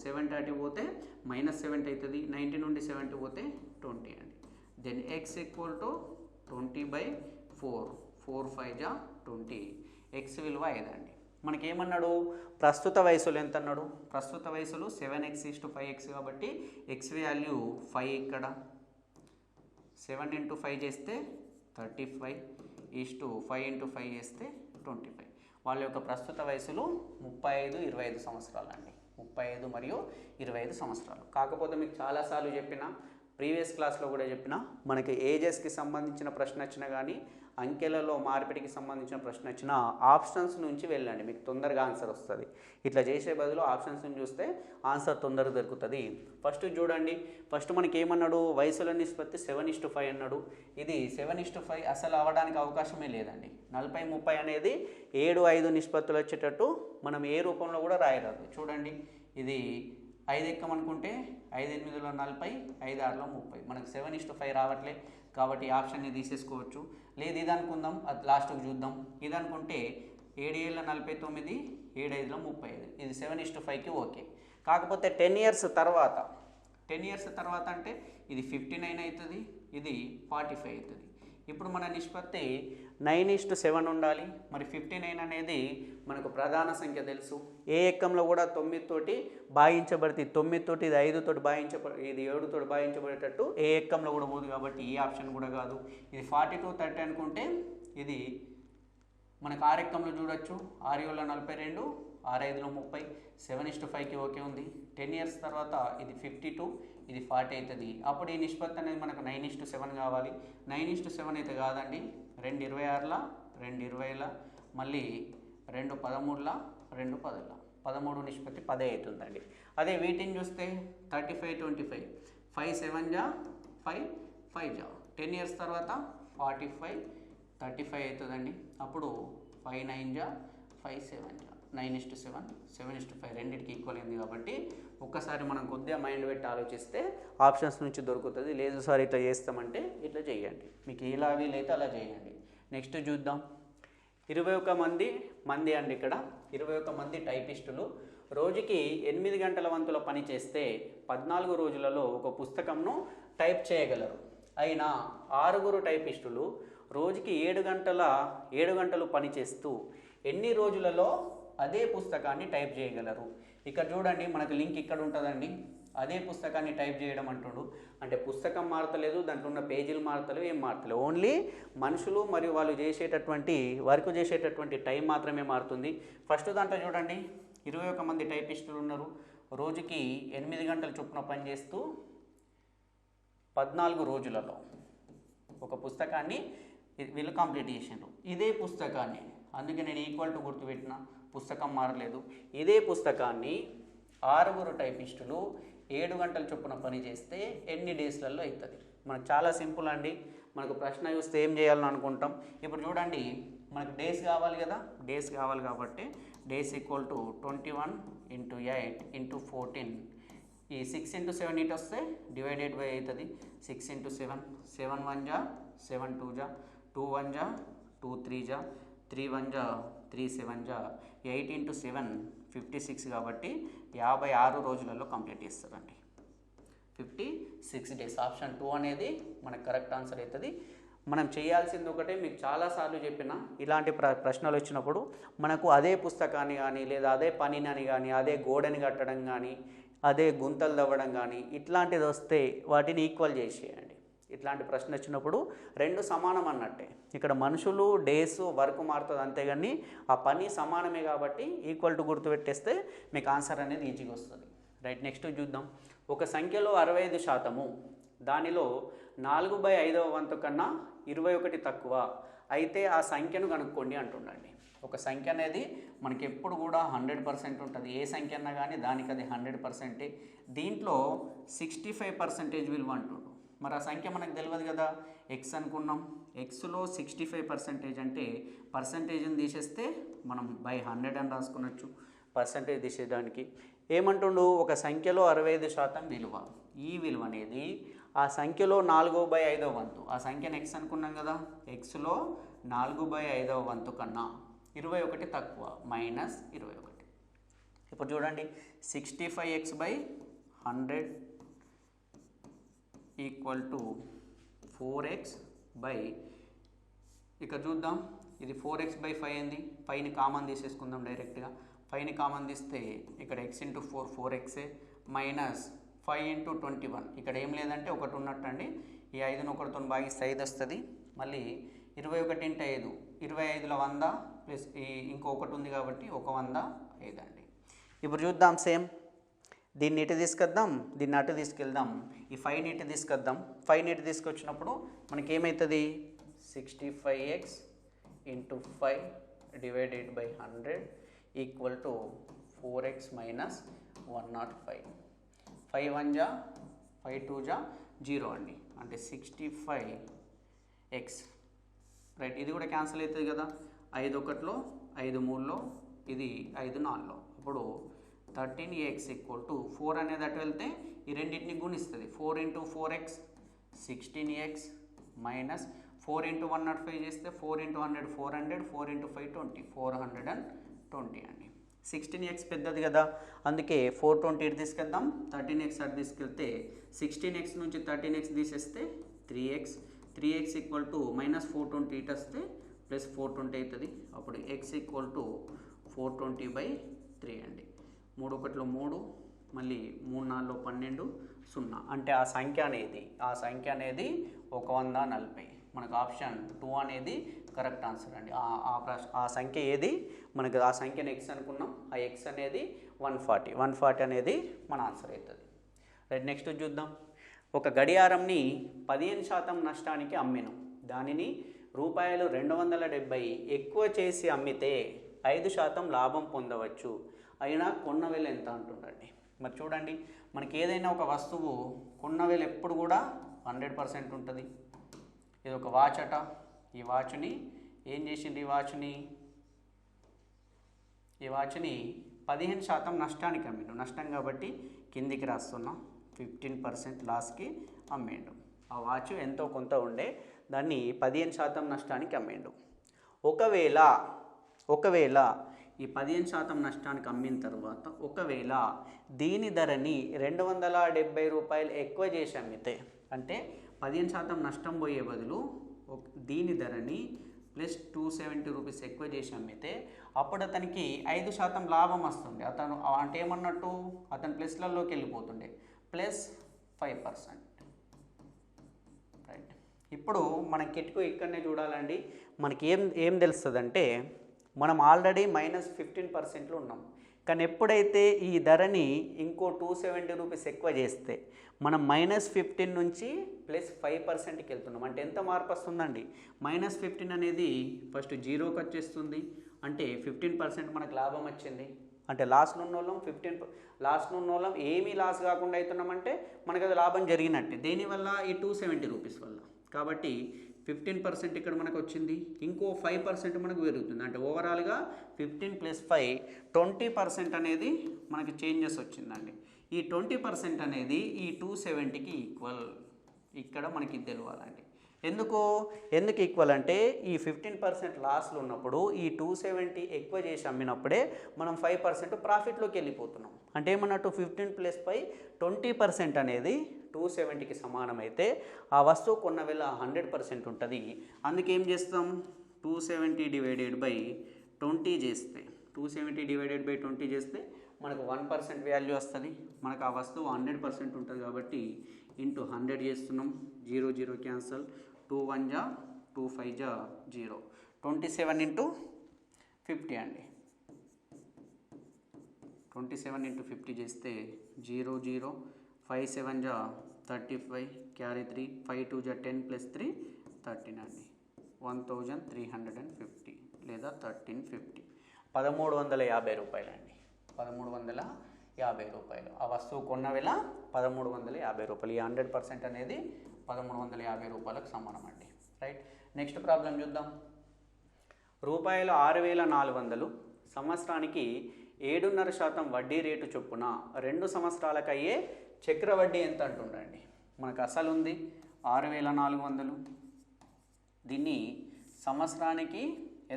70 అటు పోతే -70 అవుతుంది. 90 నుండి 70 పోతే 20 అండి. Then x = 20/4 4 5 20. x విలువ 5 అండి. మనకేమన్నాడు ప్రస్తుత వయసులు ఎంత అన్నాడు? ప్రస్తుత వయసులు 7x:5x కాబట్టి x వాల్యూ 5. ఇక్కడ 7 × 5 చేస్తే 35 5 × 5 చేస్తే 25. వాళ్ళ యొక్క ప్రస్తుత వయసులు 35 25 సంవత్సరాలు అండి. 35 మరియు 25 సంవత్సరాలు. కాకపోతే మీకు చాలాసార్లు చెప్పిన ప్రీవియస్ క్లాస్లో కూడా చెప్పిన మనకి ఏజెస్కి సంబంధించిన ప్రశ్న వచ్చినా కానీ అంకెలలో మార్పిడికి సంబంధించిన ప్రశ్న వచ్చిన ఆప్షన్స్ నుంచి వెళ్ళండి, మీకు తొందరగా ఆన్సర్ వస్తుంది. ఇట్లా చేసే బదులు ఆప్షన్స్ని చూస్తే ఆన్సర్ తొందరగా దొరుకుతుంది. ఫస్ట్ చూడండి, ఫస్ట్ మనకి ఏమన్నాడు వయసుల నిష్పత్తి 7:5 అన్నాడు. ఇది 7:5 అసలు అవ్వడానికి అవకాశమే లేదండి. 40 30 అనేది 7 5 నిష్పత్తులు వచ్చేటట్టు మనం ఏ రూపంలో కూడా రాయరాదు. చూడండి ఇది 5 ఎక్కమనుకుంటే 5 8లో 40 5 6లో 30. మనకు 7:5 రావట్లే కాబట్టి ఆప్షన్ని తీసేసుకోవచ్చు. లేదు ఇది అనుకుందాం, అది లాస్ట్కి చూద్దాం. ఇది అనుకుంటే 7 7లో 49 7 5లో 35. ఇది 7:5కి ఓకే. కాకపోతే 10 ఇయర్స్ తర్వాత అంటే ఇది 59 అవుతుంది, ఇది 45 అవుతుంది. ఇప్పుడు మన నిష్పత్తి 9:7 ఉండాలి. మరి 59 అనేది మనకు ప్రధాన సంఖ్య తెలుసు. ఏ ఎక్కంలో కూడా 9 తోటి భాగించబడుతుంది. 9 తోటి ఇది 5 తోటి ఇది 7 తోటి భాగించబడేటట్టు ఏ ఎక్కంలో కూడా పోదు కాబట్టి ఈ ఆప్షన్ కూడా కాదు. ఇది 42 30 అనుకుంటే ఇది మనకు 6 ఎక్కంలో చూడొచ్చు. 6 7లో 42 6 5లో 30. 7:5కి ఓకే ఉంది. 10 ఇయర్స్ తర్వాత ఇది 52 ఇది 40 అవుతుంది. అప్పుడు ఈ నిష్పత్తి అనేది మనకు 9:7 కావాలి. 9:7 అయితే కాదండి, 2 26ల 2 20ల మళ్ళీ 2 13ల 2 10ల 13 నిష్పత్తి 10 అవుతుందండి. అదే వీటిని చూస్తే 35 25 5 7 జా 5 5 జా 10 ఇయర్స్ తర్వాత 45 35 అవుతుందండి. అప్పుడు 5 9 జా 5 7 జా 9:7 7:5 రెండింటికి ఈక్వల్ అయింది. కాబట్టి ఒక్కసారి మనం కొద్దిగా మైండ్ పెట్టి ఆలోచిస్తే ఆప్షన్స్ నుంచి దొరుకుతుంది. లేదు సార్ ఇట్లా చేస్తామంటే ఇట్లా చేయండి, మీకు ఎలా వీలైతే అలా చేయండి. నెక్స్ట్ చూద్దాం. 21 మంది అండి. ఇక్కడ 21 మంది టైపిస్టులు రోజుకి 8 గంటల వంతుల పని చేస్తే 14 రోజులలో ఒక పుస్తకంను టైప్ చేయగలరు. అయినా 6 టైపిస్టులు రోజుకి 7 గంటలు పని చేస్తూ ఎన్ని రోజులలో అదే పుస్తకాన్ని టైప్ చేయగలరు? ఇక్కడ చూడండి, మనకు లింక్ ఇక్కడ ఉంటుందండి. అదే పుస్తకాన్ని టైప్ చేయడం అంటుండు అంటే పుస్తకం మారతలేదు, దాంట్లో ఉన్న పేజీలు మారతలేవు, ఏం మారతలేవు. ఓన్లీ మనుషులు మరియు వాళ్ళు వర్క్ చేసేటటువంటి టైం మాత్రమే మారుతుంది. ఫస్ట్ దాంట్లో చూడండి, 21 మంది టైపిస్టులు ఉన్నారు. రోజుకి 8 గంటల చొప్పున పనిచేస్తూ 14 రోజులలో ఒక పుస్తకాన్ని వీళ్ళు కంప్లీట్ చేసిండ్రు. ఇదే పుస్తకాన్ని, అందుకే నేను ఈక్వల్ టు గుర్తుపెట్టిన, పుస్తకం మారలేదు. ఇదే పుస్తకాన్ని 6 టైపిస్టులు 7 గంటల చొప్పున పని చేస్తే ఎన్ని డేస్లలో అవుతుంది? మనకు చాలా సింపుల్ అండి. మనకు ప్రశ్న చూస్తే ఏం చేయాలని అనుకుంటాం. ఇప్పుడు చూడండి, మనకు డేస్ కావాలి కదా, డేస్ కావాలి కాబట్టి డేస్ ఈక్వల్ టు 21 × 8 × 14. ఈ 6 × 7 ఇటు వస్తే డివైడెడ్ బై అవుతుంది. 6 × 7 7 1 జా 7 2 జా 2 1 జా 2 3 జా 3 1 జా 3 7 జా 8 × 7 56 కాబట్టి 56 రోజులలో కంప్లీట్ చేస్తారండి. 56 డేస్. ఆప్షన్ 2 అనేది మనకు కరెక్ట్ ఆన్సర్ అవుతుంది. మనం చేయాల్సింది ఒకటే, మీకు చాలాసార్లు చెప్పిన, ఇలాంటి ప్రశ్నలు వచ్చినప్పుడు మనకు అదే పుస్తకాన్ని కానీ లేదా అదే పనిని కానీ అదే గోడని కట్టడం కానీ అదే గుంతలు తవ్వడం కానీ ఇట్లాంటిది వస్తే వాటిని ఈక్వల్ చేసేయండి. ఇట్లాంటి ప్రశ్న వచ్చినప్పుడు రెండు సమానం అన్నట్టే. ఇక్కడ మనుషులు డేస్ వర్క్ మారుతుంది అంతేగాని ఆ పని సమానమే కాబట్టి ఈక్వల్ టు గుర్తుపెట్టేస్తే మీకు ఆన్సర్ అనేది ఈజీగా వస్తుంది. రైట్, నెక్స్ట్ చూద్దాం. ఒక సంఖ్యలో 65%, దానిలో 4/5వ వంతు కన్నా 21 తక్కువ అయితే ఆ సంఖ్యను కనుక్కోండి అంటుండండి. ఒక సంఖ్య అనేది మనకి ఎప్పుడు కూడా 100% ఉంటుంది. ఏ సంఖ్య అన్నా కానీ దానికి అది 100%. దీంట్లో 65% విలువ అంటుండు. మరి ఆ సంఖ్య మనకు తెలియదు కదా, ఎక్స్ అనుకున్నాం. ఎక్స్లో 65% అంటే పర్సంటేజ్ని తీసేస్తే మనం బై 100 అని రాసుకునొచ్చు. పర్సంటేజ్ తీసేయడానికి ఏమంటుండు, ఒక సంఖ్యలో 65% విలువ. ఈ విలువ అనేది ఆ సంఖ్యలో 4/5వ వంతు, ఆ సంఖ్యను ఎక్స్ అనుకున్నాం కదా, ఎక్స్లో 4/5వ వంతు కన్నా 21 తక్కువ మైనస్ 21. ఇప్పుడు చూడండి, 65x/100 equal to 4x by, ఇక్కడ చూద్దాం, ఇది 4x/5 అయింది. 5ని కామన్ తీసేసుకుందాం డైరెక్ట్గా. 5ని కామన్ తీస్తే ఇక్కడ x × 4 4xే మైనస్ 5 × 21. ఇక్కడ ఏం లేదంటే ఒకటి ఉన్నట్టండి. ఈ 5ను ఒకటితో భాగిస్తే 5 వస్తుంది. మళ్ళీ 21 × 5 25ల 100 ప్లస్ ఇంకో ఒకటి ఉంది కాబట్టి 100 5 అండి. ఇప్పుడు చూద్దాం, సేమ్ దీన్ని ఇటు తీసుకొద్దాం, దీన్ని అటు తీసుకెళ్దాం. ఈ 5ని ఇటు తీసుకొద్దాం. 5ని ఇటు తీసుకొచ్చినప్పుడు మనకి ఏమవుతుంది, 65x × 5 divided by 100 equal to 4x minus 105. 5 1 జా 5 2 జా 0 అండి, అంటే 65x. రైట్, ఇది కూడా క్యాన్సిల్ అవుతుంది కదా. 5 1లో 5 3లో ఇది 5 4లో, అప్పుడు 13x ఈక్వల్ టు 4 అనేది అటు వెళ్తే ఈ రెండింటిని గుణిస్తుంది. 4 × 4x 16x మైనస్ 4 × 105 చేస్తే 4 × 100 400 4 × 5 20 420 అండి. 16x పెద్దది కదా, అందుకే 420 ఇటు తీసుకెళ్దాం. 13x అటు తీసుకెళ్తే 16x నుంచి 13x తీసేస్తే 3x ఈక్వల్ టు మైనస్ 420 ఇటు వస్తే ప్లస్ 420 అవుతుంది. అప్పుడు x ఈక్వల్ టు 420/3 అండి. 3 1లో 3, మళ్ళీ 3 4లో 12 0. అంటే ఆ సంఖ్య అనేది 140. మనకు ఆప్షన్ 2 అనేది కరెక్ట్ ఆన్సర్ అండి. ఆ సంఖ్య ఏది, మనకు ఆ సంఖ్యను ఎక్స్ అనుకున్నాం, ఆ ఎక్స్ అనేది 140 అనేది మన ఆన్సర్ అవుతుంది. రైట్, నెక్స్ట్ చూద్దాం. ఒక గడియారంని 15% నష్టానికి అమ్మెను. దానిని రూపాయలు 270 ఎక్కువ చేసి అమ్మితే 5% లాభం పొందవచ్చు. అయినా కొన్న వేల ఎంత అంటుండండి. మరి చూడండి, మనకి ఏదైనా ఒక వస్తువు కొన్న వేల ఎప్పుడు కూడా 100% ఉంటుంది. ఇది ఒక వాచ్ అట. ఈ వాచ్ని ఏం చేసింది? ఈ వాచ్ని 15% నష్టానికి అమ్మిండు. నష్టం కాబట్టి కిందికి రాస్తున్నాం, 15% లాస్కి అమ్మేండు. ఆ వాచ్ ఎంతో కొంత ఉండే, దాన్ని 15% నష్టానికి అమ్మేండు. ఒకవేళ ఈ 15% నష్టానికి అమ్మిన తర్వాత ఒకవేళ దీని ధరని 270 రూపాయలు ఎక్కువ చేసి అమ్మితే, అంటే 15% నష్టం పోయే బదులు దీని ధరని ప్లస్ 270 రూపీస్ ఎక్కువ చేసి అమ్మితే అప్పుడు అతనికి 5% లాభం వస్తుంది. అతను అంటే ఏమన్నట్టు, అతను ప్లస్లలోకి వెళ్ళిపోతుండే, ప్లస్ 5%. రైట్, ఇప్పుడు మన కిట్కు ఇక్కడనే చూడాలండి. మనకి ఏం తెలుస్తుందంటే, మనం ఆల్రెడీ -15%లో ఉన్నాం. కానీ ఎప్పుడైతే ఈ ధరని ఇంకో 270 రూపీస్ ఎక్కువ చేస్తే మనం -15 నుంచి +5%కి వెళ్తున్నాం. అంటే ఎంత మార్పు వస్తుందండి? -15 అనేది ఫస్ట్ 0కి వచ్చేస్తుంది. అంటే 15% మనకు లాభం వచ్చింది. అంటే లాస్లో ఉన్న వాళ్ళం ఏమీ లాస్ కాకుండా అవుతున్నామంటే మనకు అది లాభం జరిగినట్టే. దేనివల్ల? ఈ 270 రూపీస్ వల్ల. కాబట్టి 15% ఇక్కడ మనకు వచ్చింది, ఇంకో 5% మనకు పెరుగుతుంది. అంటే ఓవరాల్గా 15 + 5 20% అనేది మనకి చేంజెస్ వచ్చిందండి. ఈ 20% అనేది ఈ 270కి ఈక్వల్. ఇక్కడ మనకి తెలియాలండి. ఎందుకు ఈక్వల్ అంటే, ఈ 15% లాస్లో ఉన్నప్పుడు ఈ 270 ఎక్కువ చేసి అమ్మినప్పుడే మనం 5% ప్రాఫిట్లోకి వెళ్ళిపోతున్నాం. అంటే ఏమన్నట్టు, 15 + 5 20% అనేది 270కి సమానమైతే ఆ వస్తువు కొన్న వేళ 100% ఉంటుంది. అందుకే ఏం చేస్తాం, 270 / 20 చేస్తే, 270 / 20 చేస్తే మనకు 1% వాల్యూ వస్తుంది. మనకు ఆ వస్తువు 100% ఉంటుంది కాబట్టి ఇంటూ 100 చేస్తున్నాం. 0 0 క్యాన్సల్, 2 1 జా 2 5 జా 0. 27 × 50 అండి. 27 × 50 చేస్తే 0 0, 5 7 జా 35, క్యారీ 3, 5 2 జా 10 + 3 13 అండి. 1350 లేదా 1350, 1350 రూపాయలు అండి. 1350 రూపాయలు. ఆ వస్తువు కొన్న వేళ 1350 రూపాయలు. ఈ 100% అనేది 1350 రూపాయలకు సమానం అండి. రైట్, నెక్స్ట్ ప్రాబ్లం చూద్దాం. రూపాయలు 6400 సంవత్సరానికి 7.5% వడ్డీ రేటు చొప్పున 2 సంవత్సరాలకు అయ్యే చక్రవడ్డీ ఎంత అంటుండండి. మనకు అసలు ఉంది 6400, దీన్ని సంవత్సరానికి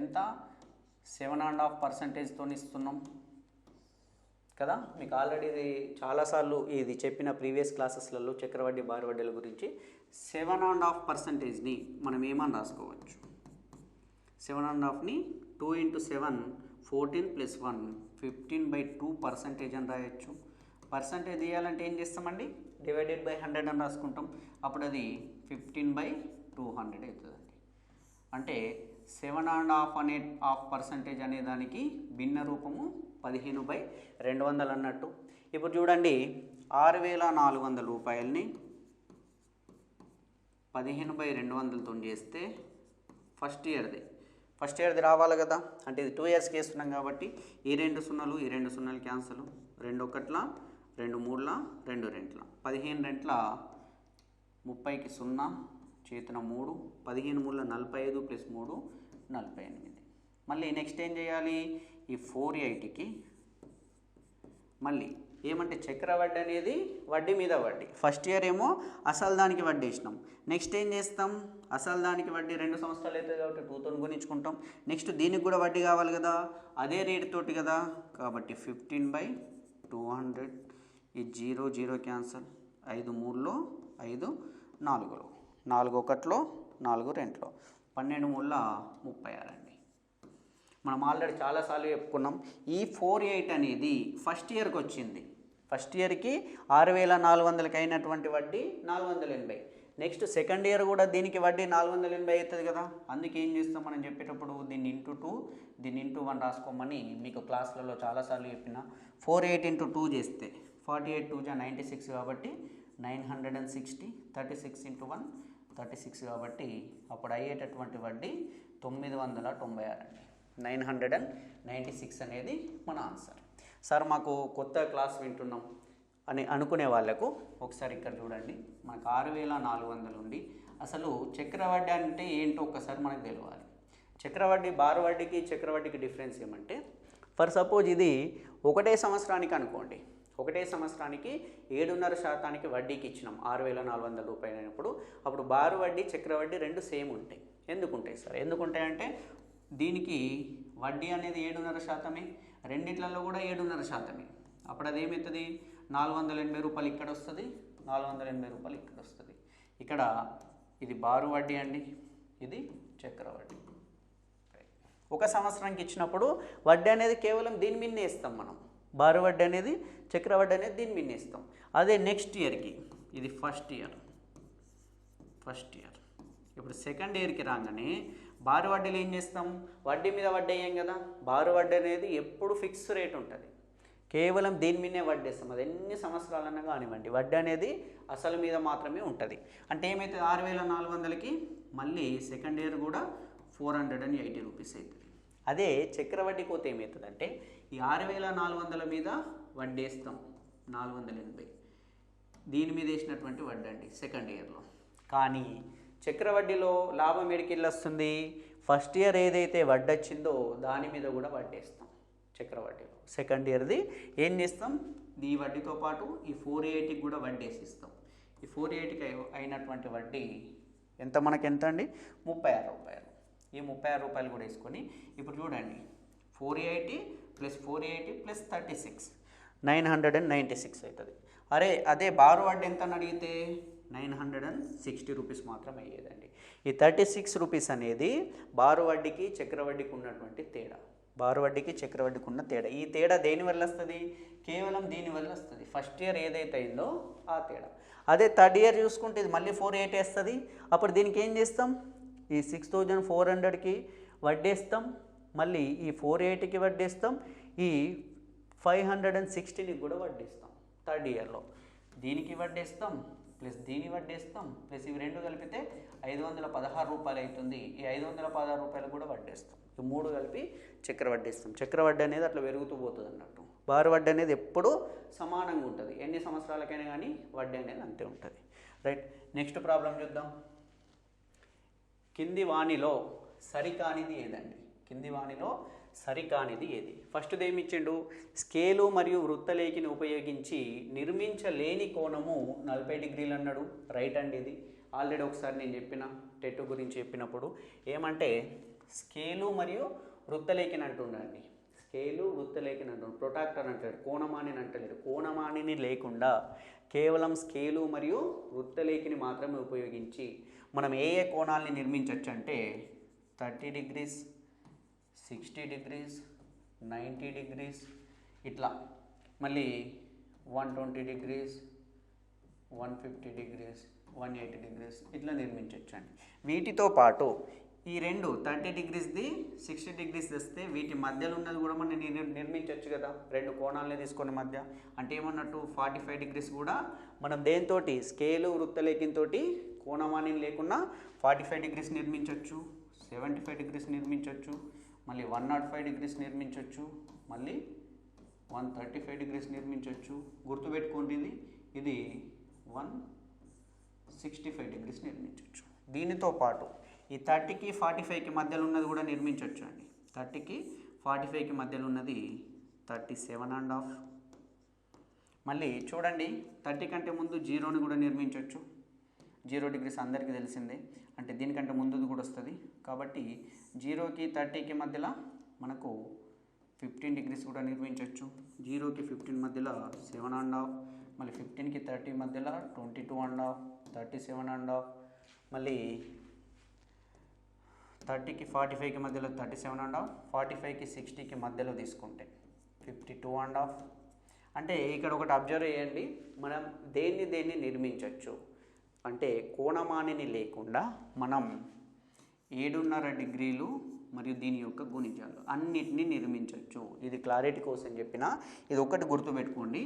ఎంత 7.5%తో ఇస్తున్నాం కదా. మీకు ఆల్రెడీ ఇది చాలాసార్లు ఇది చెప్పిన ప్రీవియస్ క్లాసెస్లలో చక్రవడ్డీ బారవడ్డీల గురించి. 7.5%ని మనం ఏమని రాసుకోవచ్చు, 7.5ని 2 × 7 14 + 1 15/2% అని రాయొచ్చు. పర్సంటేజ్ తీయాలంటే ఏం చేస్తామండి, /100 అని రాసుకుంటాం. అప్పుడు అది 15/200 అవుతుందండి. అంటే 7.5% అనే దానికి భిన్న రూపము 15/200 అన్నట్టు. ఇప్పుడు చూడండి, 6400 రూపాయలని 15/200తో చేస్తే ఫస్ట్ ఇయర్ది రావాలి కదా. అంటే ఇది 2 ఇయర్స్కి వేస్తున్నాం కాబట్టి ఈ 2 సున్నాలు క్యాన్సల్, 2 1ల 2 3ల 2 2ల 15 2ల 30కి 0 చేతున 3, 15 3ల 45 + 3 48. మళ్ళీ నెక్స్ట్ ఏం చేయాలి, ఈ 480కి మళ్ళీ ఏమంటే చక్రవడ్డీ అనేది వడ్డీ మీద వడ్డీ. ఫస్ట్ ఇయర్ ఏమో అసలు దానికి వడ్డీ వేసినాం. నెక్స్ట్ ఏం చేస్తాం, అసలు దానికి వడ్డీ 2 సంవత్సరాలు అవుతుంది కాబట్టి 2తో గుణించుకుంటాం. నెక్స్ట్ దీనికి కూడా వడ్డీ కావాలి కదా, అదే రేటు తోటి కదా. కాబట్టి 15/200. ఈ 0 0 క్యాన్సల్, 5 3లో 5 4లో 4 1లో 4 2లో 12 3ల 36 అండి. మనం ఆల్రెడీ చాలాసార్లు చెప్పుకున్నాం. ఈ 48 అనేది ఫస్ట్ ఇయర్కి వచ్చింది. ఫస్ట్ ఇయర్కి 6400కి అయినటువంటి వడ్డీ 480. నెక్స్ట్ సెకండ్ ఇయర్ కూడా దీనికి వడ్డీ 480 అవుతుంది కదా. అందుకే ఏం చేస్తాం మనం చెప్పేటప్పుడు, దీన్ని × 2 దీన్ని × 1 రాసుకోమని మీకు క్లాసులలో చాలాసార్లు చెప్పిన. 48 × 2 చేస్తే 48 2 జా 96 కాబట్టి 960, 36 × 1 36 కాబట్టి అప్పుడు అయ్యేటటువంటి వడ్డీ 996 అండి. 996 అనేది మన ఆన్సర్. సార్ మాకు కొత్త క్లాస్ వింటున్నాం అని అనుకునే వాళ్ళకు ఒకసారి ఇక్కడ చూడండి, మనకు 6400 ఉంది. అసలు చక్రవడ్డీ అంటే ఏంటో ఒక్కసారి మనకు తెలియాలి. చక్రవడ్డీ బారు వడ్డీకి చక్రవడ్డీకి డిఫరెన్స్ ఏమంటే, ఫర్ సపోజ్ ఇది ఒకటే సంవత్సరానికి అనుకోండి, ఒకటే సంవత్సరానికి 7.5% వడ్డీకి ఇచ్చినాం 6400 రూపాయలు అయినప్పుడు, అప్పుడు బారు వడ్డీ చక్రవడ్డీ రెండు సేమ్ ఉంటాయి. ఎందుకుంటాయి సార్? ఎందుకుంటాయంటే దీనికి వడ్డీ అనేది 7.5%, రెండిట్లలో కూడా 7.5%. అప్పుడు అదేమవుతుంది, 480 రూపాయలు ఇక్కడ వస్తుంది, 480 రూపాయలు ఇక్కడ వస్తుంది. ఇక్కడ ఇది బారు వడ్డీ అండి, ఇది చక్రవడ్డీ. ఒక సంవత్సరానికి ఇచ్చినప్పుడు వడ్డీ అనేది కేవలం దీని మీదనే ఇస్తాం మనం, బారు వడ్డీ అనేది చక్రవడ్డీ అనేది దీని మీదనే ఇస్తాం. అదే నెక్స్ట్ ఇయర్కి, ఇది ఫస్ట్ ఇయర్, ఇప్పుడు సెకండ్ ఇయర్కి రాగానే బారు వడ్డీలు ఏం చేస్తాం, వడ్డీ మీద వడ్డీ అయ్యాం కదా, బారు వడ్డీ అనేది ఎప్పుడు ఫిక్స్ రేట్ ఉంటుంది, కేవలం దీని మీదనే వడ్డీ ఇస్తాం. అది ఎన్ని సంవత్సరాలన్నా కానివ్వండి, వడ్డీ అనేది అసలు మీద మాత్రమే ఉంటుంది. అంటే ఏమవుతుంది, 6400కి మళ్ళీ సెకండ్ ఇయర్ కూడా 480 రూపీస్ అవుతుంది. అదే చక్రవడ్డీ కోత ఏమవుతుందంటే, ఈ 6400 మీద వడ్డీ వేస్తాం 480, దీని మీద వేసినటువంటి వడ్డీ అండి సెకండ్ ఇయర్లో. కానీ చక్రవడ్డీలో లాభం ఎడికెళ్ళి వస్తుంది, ఫస్ట్ ఇయర్ ఏదైతే వడ్డీ వచ్చిందో దాని మీద కూడా వడ్డీ వేస్తాం. చక్రవడ్డీలో సెకండ్ ఇయర్ది ఏం చేస్తాం, ఈ వడ్డీతో పాటు ఈ 480కి కూడా వడ్డీ వేసిస్తాం. ఈ 480కి అయినటువంటి వడ్డీ ఎంత, మనకి ఎంత అండి, 36 రూపాయలు. ఈ 36 రూపాయలు కూడా వేసుకొని ఇప్పుడు చూడండి, 480 + 480 + 36 996 అవుతుంది. అదే బారు వడ్డీ ఎంత అని అడిగితే 960 రూపీస్ మాత్రమే అయ్యేదండి. ఈ 36 రూపీస్ అనేది బారు వడ్డీకి చక్రవడ్డీకి ఉన్నటువంటి తేడా, బారు వడ్డీకి చక్రవడ్డీకి ఉన్న తేడా. ఈ తేడా దేని వల్ల వస్తుంది, కేవలం దీని వల్ల వస్తుంది. ఫస్ట్ ఇయర్ ఏదైతే అయిందో ఆ తేడా. అదే థర్డ్ ఇయర్ చూసుకుంటే ఇది మళ్ళీ 480 వస్తుంది. అప్పుడు దీనికి ఏం చేస్తాం, ఈ 6400కి వడ్డేస్తాం, మళ్ళీ ఈ 480కి వడ్డేస్తాం, ఈ 560కి కూడా వడ్డేస్తాం థర్డ్ ఇయర్లో. దీనికి వడ్డేస్తాం ప్లస్ దీని వడ్డేస్తాం ప్లస్ ఇవి రెండు కలిపితే 516 రూపాయలు అవుతుంది. ఈ 516 రూపాయలు కూడా వడ్డేస్తాం. ఈ మూడు కలిపి చక్రవడ్డీ ఇస్తాం. చక్రవడ్డీ అనేది అట్లా పెరుగుతూ పోతుంది అన్నట్టు. బారు వడ్డీ అనేది ఎప్పుడూ సమానంగా ఉంటుంది, ఎన్ని సంవత్సరాలకైనా కానీ వడ్డీ అనేది అంతే ఉంటుంది. రైట్, నెక్స్ట్ ప్రాబ్లం చూద్దాం. కింది వాణిలో సరికానిది ఏదండి, కింది వాణిలో సరికానిది ఏది? ఫస్ట్ది ఏమి ఇచ్చిండు, స్కేలు మరియు వృత్తలేఖిని ఉపయోగించి నిర్మించలేని కోణము 40 డిగ్రీలు అన్నాడు. రైట్ అండి, ఇది ఆల్రెడీ ఒకసారి నేను చెప్పిన టెట్ గురించి చెప్పినప్పుడు ఏమంటే స్కేలు మరియు వృత్తలేఖిని అంటుండండి. స్కేలు వృత్తలేఖిని అంటుండు, ప్రొటాక్టర్ అంటాడు, కోణమానిని అంటలేడు. కోణమానిని లేకుండా కేవలం స్కేలు మరియు వృత్తలేఖిని మాత్రమే ఉపయోగించి మనం ఏ ఏ కోణాలని నిర్మించవచ్చు అంటే 30 డిగ్రీస్, 60 డిగ్రీస్, 90 డిగ్రీస్, ఇట్లా మళ్ళీ 120 డిగ్రీస్, 150 డిగ్రీస్, 180 డిగ్రీస్ ఇట్లా నిర్మించవచ్చు అండి. వీటితో పాటు ఈ రెండు 30 డిగ్రీస్ది 60 డిగ్రీస్ తెస్తే వీటి మధ్యలో ఉన్నది కూడా మనం నిర్మించవచ్చు కదా, రెండు కోణాలని తీసుకొని మధ్య. అంటే ఏమన్నట్టు 45 డిగ్రీస్ కూడా మనం దేనితోటి, స్కేలు వృత్తలేఖితో కోణమాని లేకుండా 45 డిగ్రీస్ నిర్మించవచ్చు, 75 డిగ్రీస్ నిర్మించవచ్చు, మళ్ళీ 105 డిగ్రీస్ నిర్మించవచ్చు, మళ్ళీ 135 డిగ్రీస్ నిర్మించవచ్చు. గుర్తుపెట్టుకోండి, ఇది 165 డిగ్రీస్ నిర్మించవచ్చు. దీనితో పాటు ఈ 30కి 45కి మధ్యలో ఉన్నది కూడా నిర్మించవచ్చు అండి. 30కి 45కి మధ్యలో ఉన్నది 37.5. మళ్ళీ చూడండి, 30 కంటే ముందు 0ని కూడా నిర్మించవచ్చు. 0 డిగ్రీస్ అందరికీ తెలిసిందే, అంటే దీనికంటే ముందుది కూడా వస్తుంది. కాబట్టి 0కి 30కి మధ్యలో మనకు 15 డిగ్రీస్ కూడా నిర్మించవచ్చు. 0కి 15 మధ్యలో 7.5, మళ్ళీ 15కి 30 మధ్యలో 22.5, 37.5, మళ్ళీ 30కి 45కి మధ్యలో 37.5, 45కి 60కి మధ్యలో తీసుకుంటే 52.5. అంటే ఇక్కడ ఒకటి అబ్జర్వ్ చేయండి, మనం దేన్ని నిర్మించవచ్చు అంటే కోణమానిని లేకుండా మనం 7.5 డిగ్రీలు మరియు దీని యొక్క గుణిజాలు అన్నిటినీ నిర్మించవచ్చు. ఇది క్లారిటీ కోసం చెప్పిన, ఇది ఒకటి గుర్తుపెట్టుకోండి.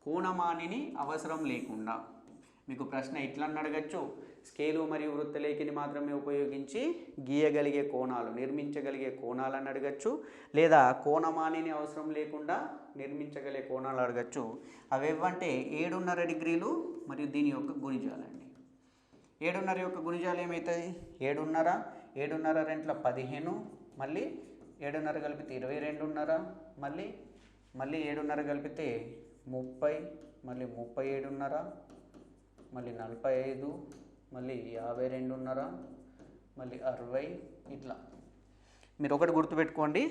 కోణమానిని అవసరం లేకుండా. మీకు ప్రశ్న ఇట్లా అడగచ్చు, స్కేలు మరియు వృత్తలేఖిని మాత్రమే ఉపయోగించి గీయగలిగే కోణాలు, నిర్మించగలిగే కోణాలను అడగచ్చు, లేదా కోణమానిని అవసరం లేకుండా నిర్మించగలిగే కోణాలు అడగచ్చు. అవి ఏవంటే 7.5 డిగ్రీలు మరియు దీని యొక్క గుణిజాలండి. 7.5 యొక్క గుణిజాలు ఏమవుతాయి? 7.5 7.5 రెంట్ల 15, మళ్ళీ 7.5 కలిపితే 22.5, మళ్ళీ 7.5 కలిపితే 30, మళ్ళీ 37.5, మళ్ళీ 45, మళ్ళీ 52.5, మళ్ళీ 60. ఇట్లా మీరు ఒకటి గుర్తుపెట్టుకోండి,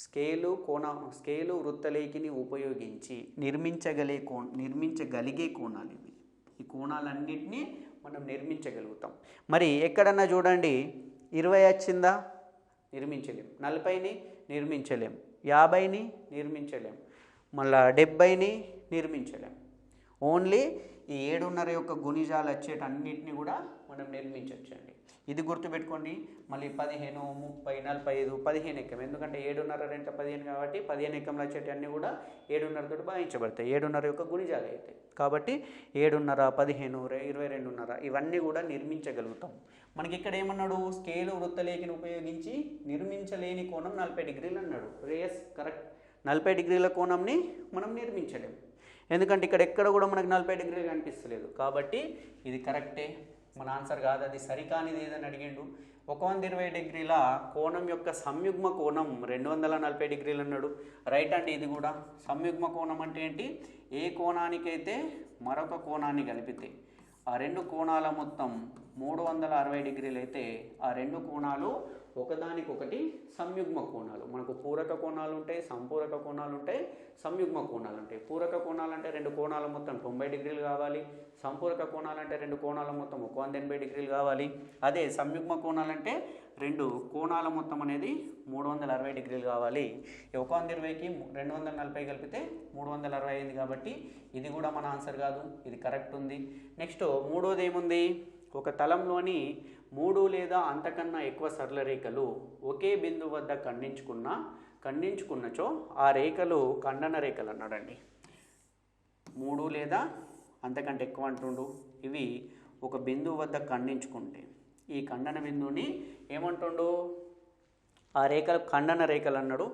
స్కేలు వృత్తలేఖిని ఉపయోగించి నిర్మించగలిగే కోణాలు ఇవి. ఈ కోణాలన్నింటినీ మనం నిర్మించగలుగుతాం. మరి ఎక్కడన్నా చూడండి 20 వచ్చిందా? నిర్మించలేం. 40ని నిర్మించలేం. 50ని నిర్మించలేం. మళ్ళీ 70ని నిర్మించలేం. ఓన్లీ ఈ 7.5 యొక్క గుణిజాలు వచ్చేటన్నిటిని కూడా మనం నిర్మించవచ్చండి. ఇది గుర్తుపెట్టుకోండి. మళ్ళీ 15, 30, 45, 15 ఎక్కం. ఎందుకంటే 7.5 రెంట్ల 15 కాబట్టి 15 ఎక్కంలో వచ్చేటన్నీ కూడా 7.5 తోటి భాగించబడతాయి. 7.5 యొక్క గుణిజాలు అవుతాయి. కాబట్టి 7.5, 15, 22.5 ఇవన్నీ కూడా నిర్మించగలుగుతాం. మనకి ఇక్కడ ఏమన్నాడు? స్కేలు వృత్తలేఖిని ఉపయోగించి నిర్మించలేని కోణం 40 డిగ్రీలు అన్నాడు. Race correct. 40 డిగ్రీల కోణంని మనం నిర్మించలేము. ఎందుకంటే ఇక్కడ ఎక్కడ కూడా మనకు 40 డిగ్రీలు కనిపిస్తలేదు. కాబట్టి ఇది కరెక్టే, మన ఆన్సర్ కాదు. అది సరికానిది ఏదని అడిగిండు. 120 డిగ్రీల కోణం యొక్క సంయుగ్మ కోణం 240 డిగ్రీలు అన్నాడు. రైట్ అండి. ఇది కూడా సంయుగ్మ కోణం అంటే ఏంటి? ఏ కోణానికైతే మరొక కోణాన్ని కలిపితే ఆ రెండు కోణాల మొత్తం 360 డిగ్రీలు అయితే ఆ రెండు కోణాలు ఒకదానికొకటి సంయుగ్మ కోణాలు. మనకు పూరక కోణాలు ఉంటాయి, సంపూరక కోణాలు ఉంటాయి, సంయుగ్మ కోణాలు ఉంటాయి. పూరక కోణాలు అంటే రెండు కోణాల మొత్తం 90 డిగ్రీలు కావాలి. సంపూరక కోణాలు అంటే రెండు కోణాల మొత్తం 180 డిగ్రీలు కావాలి. అదే సంయుగ్మ కోణాలు అంటే రెండు కోణాల మొత్తం అనేది 360 డిగ్రీలు కావాలి. 120కి 240 కలిపితే 360 అయింది. కాబట్టి ఇది కూడా మన ఆన్సర్ కాదు, ఇది కరెక్ట్ ఉంది. నెక్స్ట్ మూడోది ఏముంది? ఒక తలంలోని 3 లేదా అంతకన్నా ఎక్కువ సరళ రేఖలు ఒకే బిందువు వద్ద ఖండించుకున్నచో ఆ రేఖలు ఖండన రేఖలు అన్నాడండి. 3 లేదా అంతకంటే ఎక్కువ అంటుండు. ఇవి ఒక బిందువు వద్ద ఖండించుకుంటే ఈ ఖండన బిందువుని ఏమంటుండు? ఆ రేఖలు ఖండన రేఖలు అన్నాడు.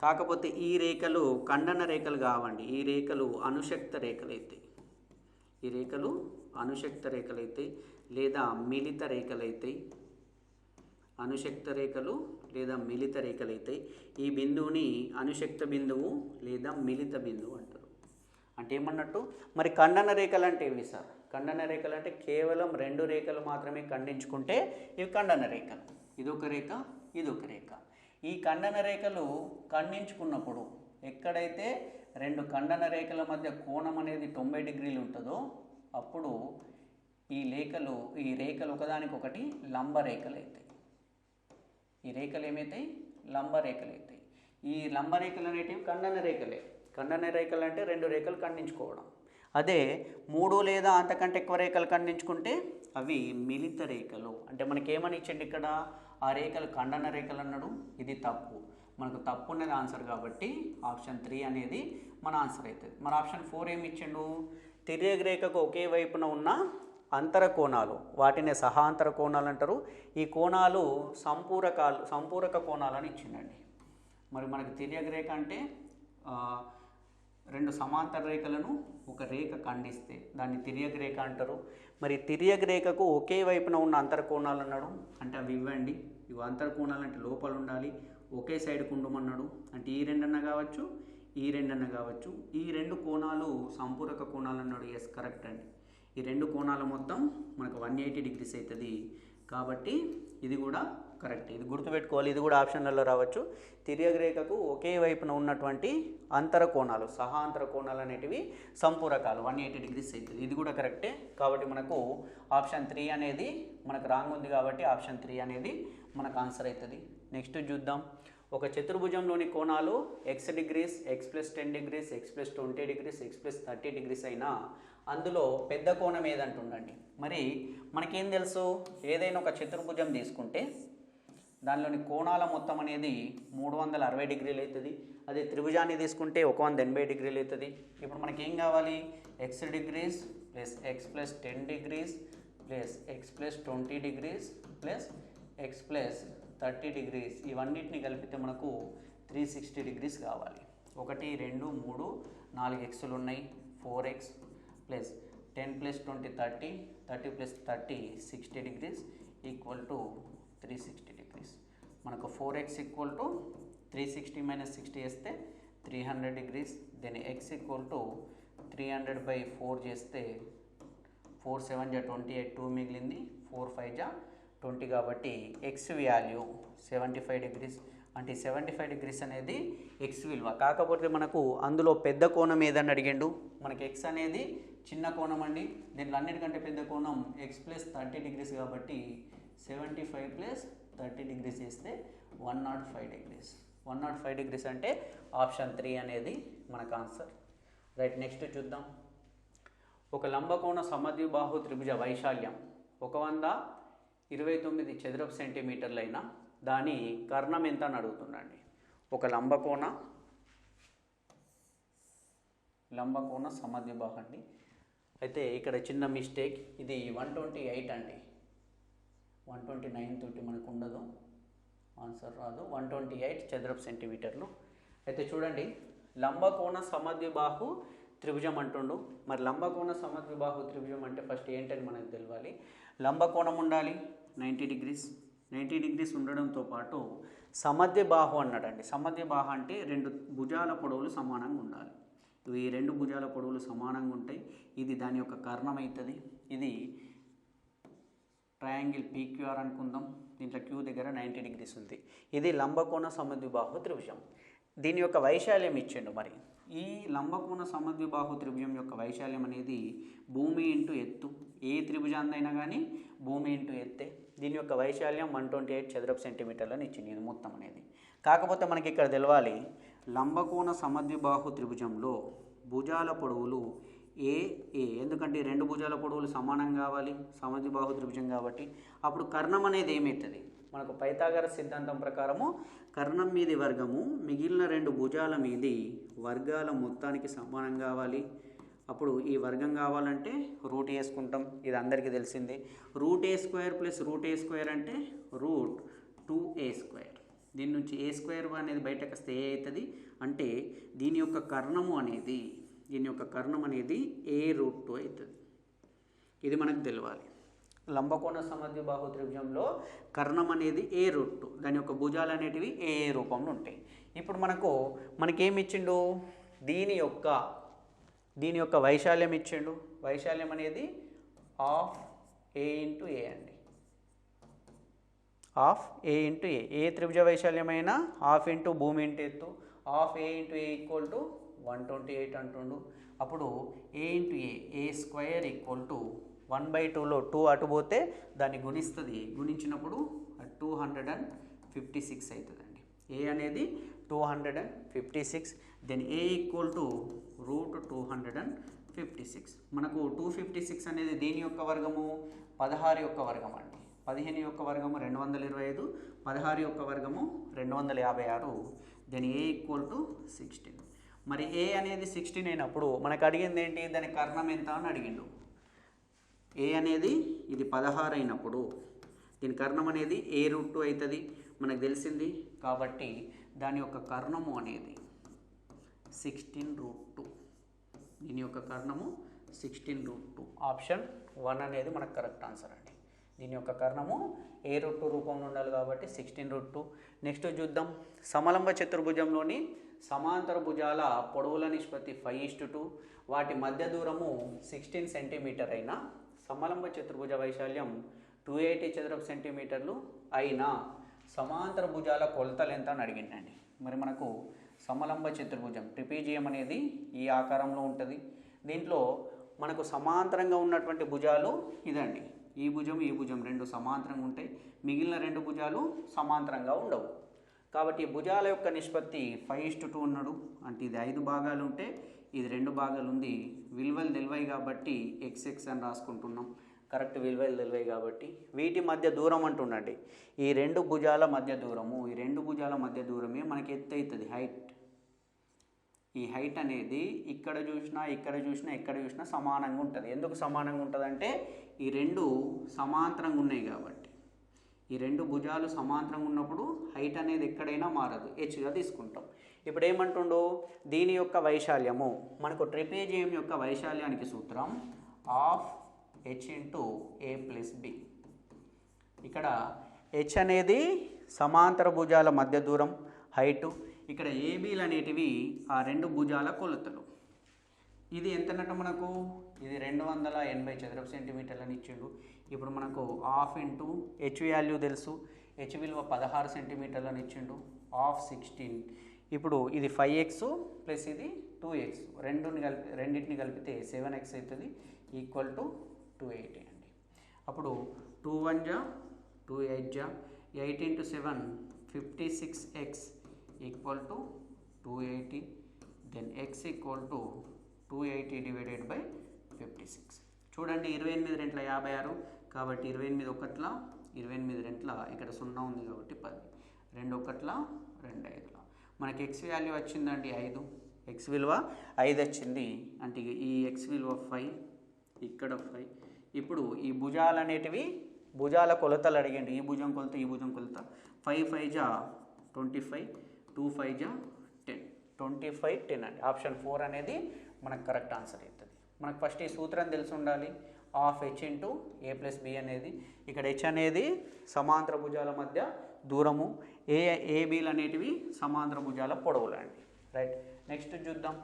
కాకపోతే ఈ రేఖలు ఖండన రేఖలు కావండి. ఈ రేఖలు అనుశక్త రేఖలైతే, ఈ రేఖలు అనుశక్త రేఖలైతే లేదా మిలిత రేఖలైతే, అనుశక్త రేఖలు లేదా మిలిత రేఖలైతే ఈ బిందువుని అనుశక్త బిందువు లేదా మిలిత బిందువు అంటారు. అంటే ఏమన్నట్టు? మరి ఖండన రేఖలు అంటే ఏవి సార్? ఖండన రేఖలు అంటే కేవలం 2 రేఖలు మాత్రమే ఖండించుకుంటే ఇవి ఖండన రేఖలు. ఇదొక రేఖ, ఇదొక రేఖ. ఈ ఖండన రేఖలు ఖండించుకున్నప్పుడు ఎక్కడైతే 2 ఖండన రేఖల మధ్య కోణం అనేది 90 డిగ్రీలు ఉంటుందో అప్పుడు ఈ రేఖలు ఒకదానికొకటి లంబ రేఖలు అవుతాయి. ఈ రేఖలు ఏమవుతాయి? లంబ రేఖలు అవుతాయి. ఈ లంబ రేఖలు అనేటివి ఖండన రేఖలే. ఖండన రేఖలు అంటే 2 రేఖలు ఖండించుకోవడం. అదే 3 లేదా అంతకంటే ఎక్కువ రేఖలు ఖండించుకుంటే అవి మిలిత రేఖలు. అంటే మనకేమని ఇచ్చిండు ఇక్కడ? ఆ రేఖలు ఖండన రేఖలు అన్నాడు. ఇది తప్పు. మనకు తప్పు ఉన్నది ఆన్సర్ కాబట్టి ఆప్షన్ 3 అనేది మన ఆన్సర్ అవుతుంది. మరి ఆప్షన్ 4 ఏమి ఇచ్చిండు? తిర్యక రేఖకు ఒకే వైపున ఉన్న అంతర కోణాలు, వాటిని సహాంతర కోణాలు అంటారు. ఈ కోణాలు సంపూరక కోణాలని ఇచ్చిండండి. మరి మనకు తిర్యక రేఖ అంటే 2 సమాంతర రేఖలను ఒక రేఖ ఖండిస్తే దాన్ని తిర్యక రేఖ అంటారు. మరి తిర్యక రేఖకు ఒకే వైపున ఉన్న అంతర కోణాలు అన్నాడు. అంటే అవి ఇవ్వండి. ఇవి అంతర కోణాలు అంటే లోపల ఉండాలి, ఒకే సైడ్కు ఉండమన్నాడు. అంటే ఈ 2 అన్న కావచ్చు, ఈ 2 అన్న కావచ్చు. ఈ 2 కోణాలు సంపూరక కోణాలు అన్నాడు. ఎస్ కరెక్ట్ అండి. ఈ 2 కోణాల మొత్తం మనకు 180 డిగ్రీస్ అవుతుంది. కాబట్టి ఇది కూడా కరెక్ట్. ఇది గుర్తుపెట్టుకోవాలి. ఇది కూడా ఆప్షన్లలో రావచ్చు. తిర్యక రేఖకు ఒకే వైపున ఉన్నటువంటి అంతర కోణాలు, సహాంతర కోణాలు అనేటివి సంపూరకాలు 180 డిగ్రీస్ అవుతుంది. ఇది కూడా కరెక్టే. కాబట్టి మనకు ఆప్షన్ 3 అనేది మనకు రాంగ్ ఉంది. కాబట్టి ఆప్షన్ 3 అనేది మనకు ఆన్సర్ అవుతుంది. నెక్స్ట్ చూద్దాం. ఒక చతుర్భుజంలోని కోణాలు x degrees, x+10 degrees, x+20 degrees, x+30 degrees అయినా అందులో పెద్ద కోణం ఏదంటుండండి. మరి మనకేం తెలుసు? ఏదైనా ఒక చతుర్భుజం తీసుకుంటే దానిలోని కోణాల మొత్తం అనేది 360 డిగ్రీలు అవుతుంది. అది త్రిభుజాన్ని తీసుకుంటే 180 డిగ్రీలు అవుతుంది. ఇప్పుడు మనకి ఏం కావాలి, x degrees plus x plus 10 degrees plus x plus 20 degrees plus x plus 30 degrees, ఇవన్నిటిని కలిపితే మనకు 360 డిగ్రీస్ కావాలి. 1 2 3 4 ఎక్స్లు ఉన్నాయి, 4x plus 10 plus 20 30, 30 plus 30 60 degrees equal to 360 degrees. మనకు 4x ఈక్వల్ టు 360 మైనస్ 60 వేస్తే 300 degrees. Then x equal to 300/4 చేస్తే 4 7 జా 28, 2 మిగిలింది, 4 5 జా 20, కాబట్టి x వాల్యూ 75 డిగ్రీస్. అంటే 75 డిగ్రీస్ అనేది x విలువ. కాకపోతే మనకు అందులో పెద్ద కోణం ఏదని అడిగిండు, మనకి x అనేది చిన్న కోణం అండి, దీంట్లో అన్నిటికంటే పెద్ద కోణం x ప్లస్ 30 డిగ్రీస్, కాబట్టి 75 ప్లస్ 30 డిగ్రీస్ చేస్తే 105 డిగ్రీస్. 105 డిగ్రీస్ అంటే ఆప్షన్ 3 అనేది మనకు ఆన్సర్. రైట్, నెక్స్ట్ చూద్దాం. ఒక లంబకోణ సమద్విబాహు త్రిభుజ వైశాల్యం 129 చదరపు సెంటీమీటర్లు అయినా దాని కర్ణం ఎంత అని అడుగుతుండండి. ఒక లంబకోణ సమద్విబాహు అండి. అయితే ఇక్కడ చిన్న మిస్టేక్, ఇది 128 అండి, 129 తోటి మనకు ఉండదు, ఆన్సర్ రాదు. 128 చదరపు సెంటీమీటర్లు. అయితే చూడండి, లంబకోణ సమద్విబాహు త్రిభుజం అంటుండు. మరి లంబకోణ సమద్విబాహు త్రిభుజం అంటే ఫస్ట్ ఏంటని మనకు తెలియాలి. లంబకోణం ఉండాలి 90 డిగ్రీస్, 90 డిగ్రీస్ ఉండడంతో పాటు సమద్విబాహు అన్నాడండి. సమద్విబాహు అంటే రెండు భుజాల పొడవులు సమానంగా ఉండాలి. ఈ రెండు భుజాల పొడవులు సమానంగా ఉంటాయి. ఇది దాని యొక్క కర్ణం అవుతుంది. ఇది ట్రయాంగిల్ పీక్యూఆర్ అనుకుందాం, దీంట్లో క్యూ దగ్గర 90 డిగ్రీస్ ఉంది. ఇది లంబకోణ సమద్విబాహు త్రిభుజం. దీని యొక్క వైశాల్యం ఇచ్చిండు. మరి ఈ లంబకోణ సమద్విబాహు త్రిభుజం యొక్క వైశాల్యం అనేది భూమి ఇంటూ ఎత్తు. ఏ త్రిభుజాన్నైనా కానీ భూమి ఇంటూ ఎత్తే. దీని యొక్క వైశాల్యం 128 చదరపు సెంటీమీటర్లని ఇచ్చింది ఇది మొత్తం అనేది. కాకపోతే మనకి ఇక్కడ తెలవాలి, లంబకోణ సమద్విబాహు త్రిభుజంలో భుజాల పొడవులు ఏ, ఎందుకంటే రెండు భుజాల పొడవులు సమానం కావాలి సమద్విబాహు త్రిభుజం కాబట్టి. అప్పుడు కర్ణం అనేది ఏమవుతుంది, మనకు పైథాగరస్ సిద్ధాంతం ప్రకారము కర్ణం మీది వర్గము మిగిలిన రెండు భుజాల మీది వర్గాల మొత్తానికి సమానం కావాలి. అప్పుడు ఈ వర్గం కావాలంటే రూట్ వేసుకుంటాం, ఇది అందరికీ తెలిసిందే. √a² ప్లస్ √a² అంటే √2a². దీని నుంచి a² అనేది బయటకు వస్తే ఏ అవుతుంది అంటే దీని యొక్క కర్ణం అనేది a√2 అవుతుంది. ఇది మనకు తెలియాలి. లంబకోణ సమద్విబాహు త్రిభుజంలో కర్ణం అనేది a√2, దాని యొక్క భుజాలు అనేటివి ఏ రూపంలో ఉంటాయి. ఇప్పుడు మనకేమి ఇచ్చిండు, దీని యొక్క వైశాల్యం ఇచ్చిండు. వైశాల్యం అనేది ½ a × a అండి, ½ a × a. ఏ త్రిభుజ వైశాల్యమైన ½ ఇంటూ భూమి ఇంటూ ఎత్తు, ½ a × a ఈక్వల్ టు 128 అంటుండు. అప్పుడు a × a a² equal to 1/2లో 2 అటు పోతే దాన్ని గుణిస్తుంది, గుణించినప్పుడు 256 అవుతుందండి. a అనేది 256. Then a equal to √256. మనకు 256 అనేది దేని యొక్క వర్గము, 16 యొక్క వర్గం అండి. 15 యొక్క వర్గము 225, 16 యొక్క వర్గము 256. Then a equal to 16. మరి a అనేది 16 అయినప్పుడు మనకు అడిగింది ఏంటి, దాని కర్ణం ఎంత అని అడిగిండు. a అనేది ఇది 16 అయినప్పుడు దీని కర్ణం అనేది a√2 అవుతుంది మనకు తెలిసింది. కాబట్టి దాని యొక్క కర్ణము అనేది 16√2. దీని యొక్క కర్ణము 16√2. ఆప్షన్ 1 అనేది మనకు కరెక్ట్ ఆన్సర్ అండి. దీని యొక్క కర్ణము a√2 రూపంలో ఉండాలి కాబట్టి 16√2. నెక్స్ట్ చూద్దాం. సమలంబ చతుర్భుజంలోని సమాంతర భుజాల పొడవుల నిష్పత్తి 5:2, వాటి మధ్య దూరము 16 సెంటీమీటర్ అయినా సమలంబ చతుర్భుజ వైశాల్యం 280 చదరపు సెంటీమీటర్లు అయినా సమాంతర భుజాల కొలతలు ఎంత అని అడిగిందండి. మరి మనకు సమలంబ చతుర్భుజం ట్రిపీజియం అనేది ఈ ఆకారంలో ఉంటుంది. దీంట్లో మనకు సమాంతరంగా ఉన్నటువంటి భుజాలు ఇదండి, ఈ భుజం రెండు సమాంతరంగా ఉంటాయి, మిగిలిన రెండు భుజాలు సమాంతరంగా ఉండవు. కాబట్టి ఈ భుజాల యొక్క నిష్పత్తి 5:2 ఉన్నాడు. అంటే ఇది 5 భాగాలు ఉంటే ఇది 2 భాగాలు ఉంది. విలువలు తెలివాయి కాబట్టి XX అని రాసుకుంటున్నాం. కరెక్ట్ విలువలు తెలివాయి కాబట్టి వీటి మధ్య దూరం అంటుండండి. ఈ రెండు భుజాల మధ్య దూరమే మనకి ఎత్తు అవుతుంది, హైట్. ఈ హైట్ అనేది ఇక్కడ చూసినా ఎక్కడ చూసినా సమానంగా ఉంటుంది. ఎందుకు సమానంగా ఉంటుందంటే ఈ రెండు సమాంతరంగా ఉన్నాయి కాబట్టి. ఈ రెండు భుజాలు సమాంతరంగా ఉన్నప్పుడు హైట్ అనేది ఎక్కడైనా మారదు, హెచ్గా తీసుకుంటాం. ఇప్పుడు ఏమంటుండో దీని యొక్క వైశాల్యము, మనకు ట్రెపేజియం యొక్క వైశాల్యానికి సూత్రం half h into a plus b. ఇక్కడ హెచ్ అనేది సమాంతర భుజాల మధ్య దూరం, హైటు. ఇక్కడ ఏబీలు అనేటివి ఆ రెండు భుజాల కొలతలు. ఇది ఎంతనట్టు మనకు, ఇది 280 చదరపు సెంటీమీటర్లు అని ఇచ్చిండు. ఇప్పుడు మనకు హాఫ్ ఇంటూ హెచ్ వాల్యూ తెలుసు, హెచ్ విలువ 16 సెంటీమీటర్లు అని ఇచ్చిండు, హాఫ్ 16. ఇప్పుడు ఇది 5x ప్లస్ ఇది 2x, రెండింటిని కలిపితే 7x అవుతుంది, ఈక్వల్ టు 280 అండి. అప్పుడు 2 1 జా 2 8 జా 8 into 7 56x equal to 280. Then x equal to 280 divided by 56. చూడండి 28 రెంట్ల 56 కాబట్టి 28 ఒకట్ల 28 రెంట్ల ఇక్కడ 0 ఉంది కాబట్టి 10, 2 ఒకట్ల 2 5ల. మనకి x వాల్యూ వచ్చిందండి 5, x విలువ 5 వచ్చింది. అంటే ఈ x విలువ 5, ఇక్కడ 5. ఇప్పుడు ఈ భుజాలు అనేటివి భుజాల కొలతలు అడిగండి. ఈ భుజం కొలత, ఈ భుజం కొలత. 5 5 జా 25, 2 5 జా 10, 25 10 అండి. ఆప్షన్ 4 అనేది మనకు కరెక్ట్ ఆన్సర్ అవుతుంది. మనకు ఫస్ట్ ఈ సూత్రం తెలిసి ఉండాలి, half h into a plus b అనేది. ఇక్కడ హెచ్ అనేది సమాంతర భుజాల మధ్య దూరము, ఏబీలు అనేటివి సమాంతర భుజాల పొడవులు అండి. రైట్, నెక్స్ట్ చూద్దాం.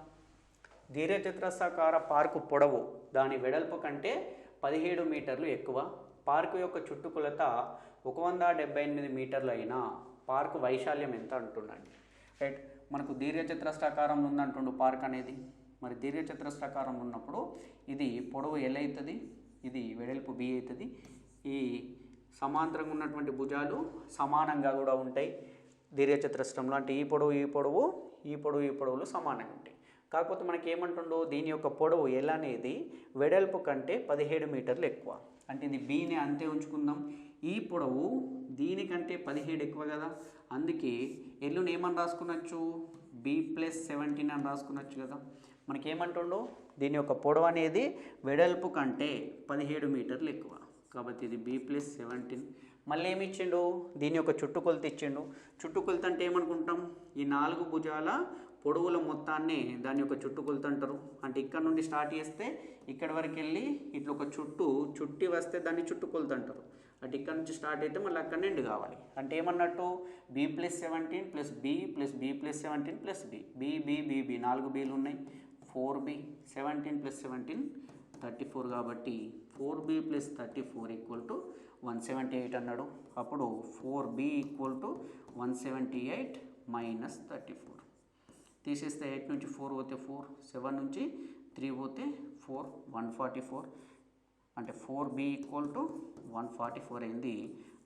దీర్ఘచతురస్రాకార పార్కు పొడవు దాని వెడల్పు కంటే 17 మీటర్లు ఎక్కువ. పార్కు యొక్క చుట్టుకొలత 178 మీటర్లు అయినా పార్కు వైశాల్యం ఎంత అంటుండండి. రైట్, మనకు దీర్ఘచతురస్రాకారంలో ఉందంటుండు పార్క్ అనేది. మరి దీర్ఘచతురస్రాకారం ఉన్నప్పుడు ఇది పొడవు ఎల్ అవుతుంది, ఇది వెడల్పు బి అవుతుంది. ఈ సమాంతరంగా ఉన్నటువంటి భుజాలు సమానంగా కూడా ఉంటాయి దీర్ఘచతురస్రంలో. అంటే ఈ పొడవులు సమానంగా ఉంటాయి. కాకపోతే మనకి ఏమంటుండో దీని యొక్క పొడవు ఎల్ అనేది వెడల్పు కంటే 17 మీటర్లు ఎక్కువ. అంటే ఇది బిని అంతే ఉంచుకుందాం. ఈ పొడవు దీనికంటే 17 ఎక్కువ కదా, అందుకే ఎల్లుని ఏమని రాసుకున్నచ్చు, b+17 అని రాసుకున్నచ్చు కదా. మనకేమంటుండో దీని యొక్క పొడవు అనేది వెడల్పు కంటే 17 మీటర్లు ఎక్కువ కాబట్టి ఇది b+17. మళ్ళీ ఏమి ఇచ్చిండు, దీని యొక్క చుట్టుకొలత ఇచ్చిండు. చుట్టుకొలత అంటే ఏమనుకుంటాం, ఈ 4 భుజాల పొడవుల మొత్తాన్ని దాని యొక్క చుట్టుకొలత అంటారు. అంటే ఇక్కడ నుండి స్టార్ట్ చేస్తే ఇక్కడ వరకు వెళ్ళి ఇట్లా ఒక చుట్టి వస్తే దాన్ని చుట్టుకొలత అంటారు. అంటే ఇక్కడ నుంచి స్టార్ట్ అయితే మళ్ళీ అక్కడ నుండి కావాలి. అంటే ఏమన్నట్టు b+17 plus b plus b+17 plus b 4 bలు ఉన్నాయి, 4b. 17 + 17 34 కాబట్టి 4b + 34 ఈక్వల్ టు 178 అన్నాడు. అప్పుడు 4b ఈక్వల్ టు 178 మైనస్ 34. తీసేస్తే 8 నుంచి 4 పోతే 4, 7 నుంచి 3 పోతే 4, 144. అంటే 4b ఈక్వల్ టు 144 అయింది.